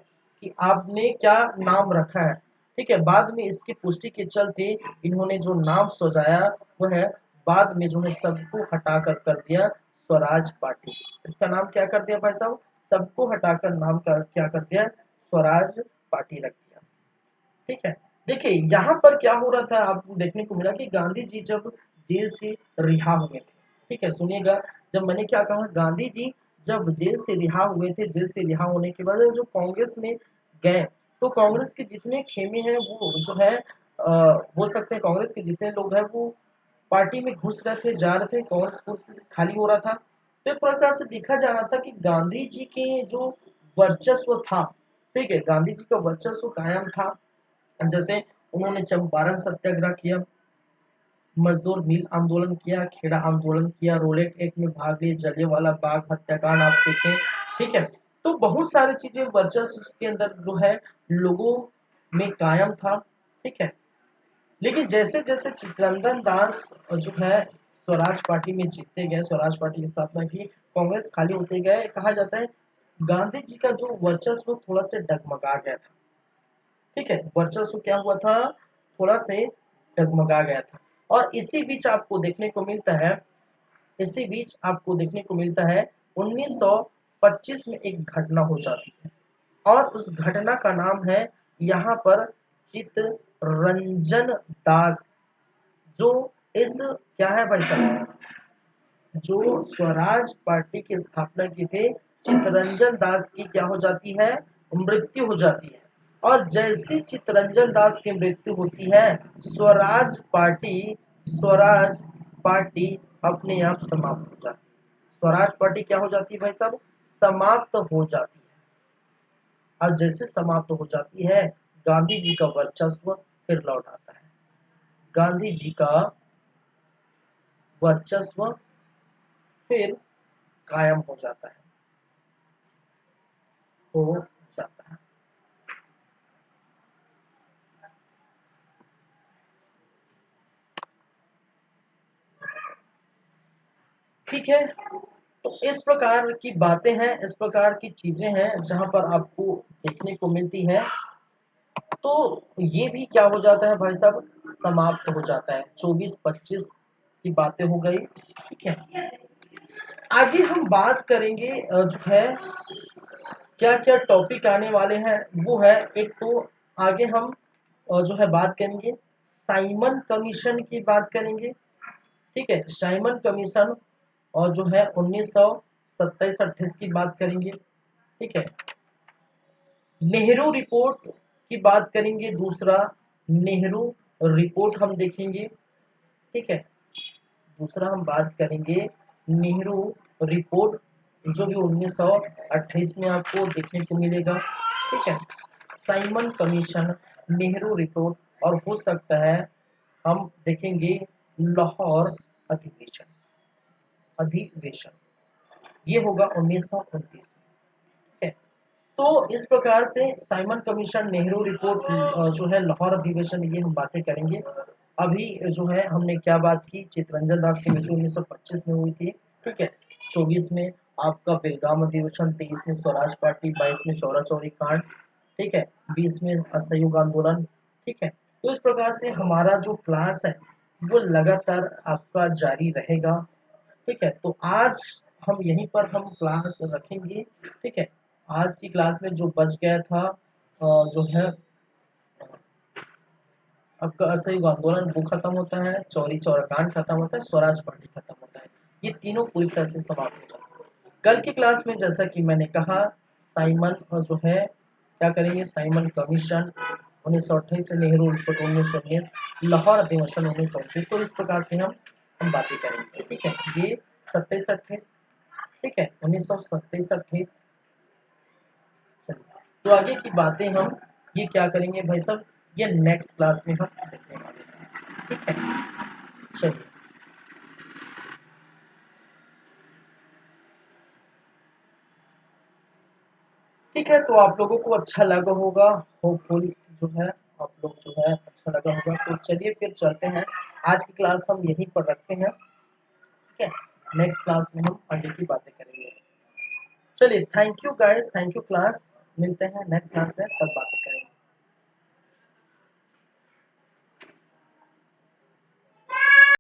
कि आपने क्या नाम रखा है, ठीक है। बाद में इसकी पुष्टि के चलते इन्होंने जो नाम सजाया वो है, बाद में जो है सबको हटाकर कर दिया स्वराज पार्टी। इसका नाम क्या कर दिया भाई साहब, सबको हटाकर नाम का क्या कर दिया, स्वराज पार्टी रख दिया, ठीक है। देखिए यहाँ पर क्या हो रहा था, आपको देखने को मिला कि गांधी जी जब जेल से रिहा हुए थे, ठीक है, सुनिएगा, जब मैंने क्या कहा, गांधी जी जब जेल से रिहा हुए थे, जेल से रिहा होने के बाद जो कांग्रेस में गए, तो कांग्रेस के जितने खेमे हैं वो जो है बोल सकते हैं, कांग्रेस के जितने लोग हैं वो पार्टी में घुस रहे थे, जा रहे थे, कांग्रेस पूरी से खाली हो रहा था। तो एक प्रकार से देखा जा रहा था कि गांधी जी के जो वर्चस्व था, ठीक है, गांधी जी का वर्चस्व कायम था। जैसे उन्होंने चंपारण सत्याग्रह किया, मजदूर मिल आंदोलन किया, खेड़ा आंदोलन किया, रोलेट एक्ट में भाग लिए, जलियांवाला बाग हत्याकांड आप देखें, ठीक है। तो बहुत सारी चीजें वर्चस्व उसके अंदर जो है लोगों में कायम था, ठीक है। लेकिन जैसे जैसे चित्तरंजन दास जो है स्वराज पार्टी में जीतते गए, स्वराज पार्टी की स्थापना की, कांग्रेस खाली होते गए, कहा जाता है गांधी जी का जो वर्चस्व थोड़ा से डगमगा गया था, ठीक है, वर्चस्व क्या हुआ था, थोड़ा से डगमगा गया था। और इसी बीच आपको देखने को मिलता है, इसी बीच आपको देखने को मिलता है 1925 में एक घटना हो जाती है। और उस घटना का नाम है यहाँ पर चित्तरंजन दास, जो इस क्या है भाई साहब, जो स्वराज पार्टी की स्थापना की थे, चित्तरंजन दास की क्या हो जाती है, मृत्यु हो जाती है। और जैसे चित्तरंजन दास की मृत्यु होती है, स्वराज पार्टी अपने आप समाप्त हो जाती है। स्वराज पार्टी क्या हो जाती है भाई साहब, समाप्त हो जाती है। और जैसे समाप्त हो जाती है, गांधी जी का वर्चस्व फिर लौट आता है, गांधी जी का वर्चस्व फिर कायम हो जाता है, हो जाता है। ठीक है, तो इस प्रकार की बातें हैं, इस प्रकार की चीजें हैं जहां पर आपको देखने को मिलती है। तो ये भी क्या हो जाता है भाई साहब, समाप्त हो जाता है। 24-25 की बातें हो गई। ठीक है, आगे हम बात करेंगे जो है क्या क्या टॉपिक आने वाले हैं। वो है एक तो आगे हम जो है बात करेंगे साइमन कमीशन की बात करेंगे। ठीक है, साइमन कमीशन और जो है 1927-28 की बात करेंगे। ठीक है, नेहरू रिपोर्ट की बात करेंगे। दूसरा नेहरू रिपोर्ट हम देखेंगे। ठीक है, दूसरा हम बात करेंगे नेहरू रिपोर्ट, जो भी 1928 में आपको देखने को मिलेगा। ठीक है, साइमन कमीशन, नेहरू रिपोर्ट, और हो सकता है हम देखेंगे लाहौर अधिवेशन। अधिवेशन ये होगा 1929 में। ठीक है, तो इस प्रकार से साइमन कमीशन, नेहरू रिपोर्ट, जो है लाहौर अधिवेशन, ये हम बातें करेंगे। अभी जो है हमने क्या बात की, चित्तरंजन दास की मृत्यु 1925 में हुई थी। ठीक है, 24 में आपका बेलगाम अधिवेशन, 23 में स्वराज पार्टी, 22 में चौरा चौरी कांड। ठीक है, 20 में असहयोग आंदोलन। ठीक है, तो इस प्रकार से हमारा जो क्लास है वो लगातार आपका जारी रहेगा। ठीक है, तो आज हम यहीं पर हम क्लास रखेंगे। ठीक है, आज की क्लास में जो बच गया था जो है आपका असहयोग आंदोलन वो खत्म होता है, चौरी चौरा कांड खत्म होता है, स्वराज पार्टी खत्म होता है। ये तीनों पूरी तरह से समाप्त हो जाते हैं। कल की क्लास में जैसा कि मैंने कहा साइमन जो है क्या करेंगे, साइमन कमीशन 1928 से नेहरू रिपोर्ट 1919, लाहौर अधिवेशन 1929। तो इस प्रकार से हम बातें करेंगे। ठीक है, ये 27-28। ठीक है, 1927-28। चलिए, तो आगे की बातें हम ये क्या करेंगे भाई साहब, ये नेक्स्ट क्लास में हम देखने वाले हैं। ठीक है, चलिए। ठीक है, तो आप लोगों को अच्छा लगा होगा, होपफुल जो है आप लोग जो है अच्छा लगा होगा। तो चलिए फिर चलते हैं, आज की क्लास हम यहीं पर रखते हैं। ठीक है, नेक्स्ट क्लास में हम आगे की बातें करेंगे। चलिए, thank you guys, thank you class, मिलते हैं नेक्स्ट क्लास में, तब बातें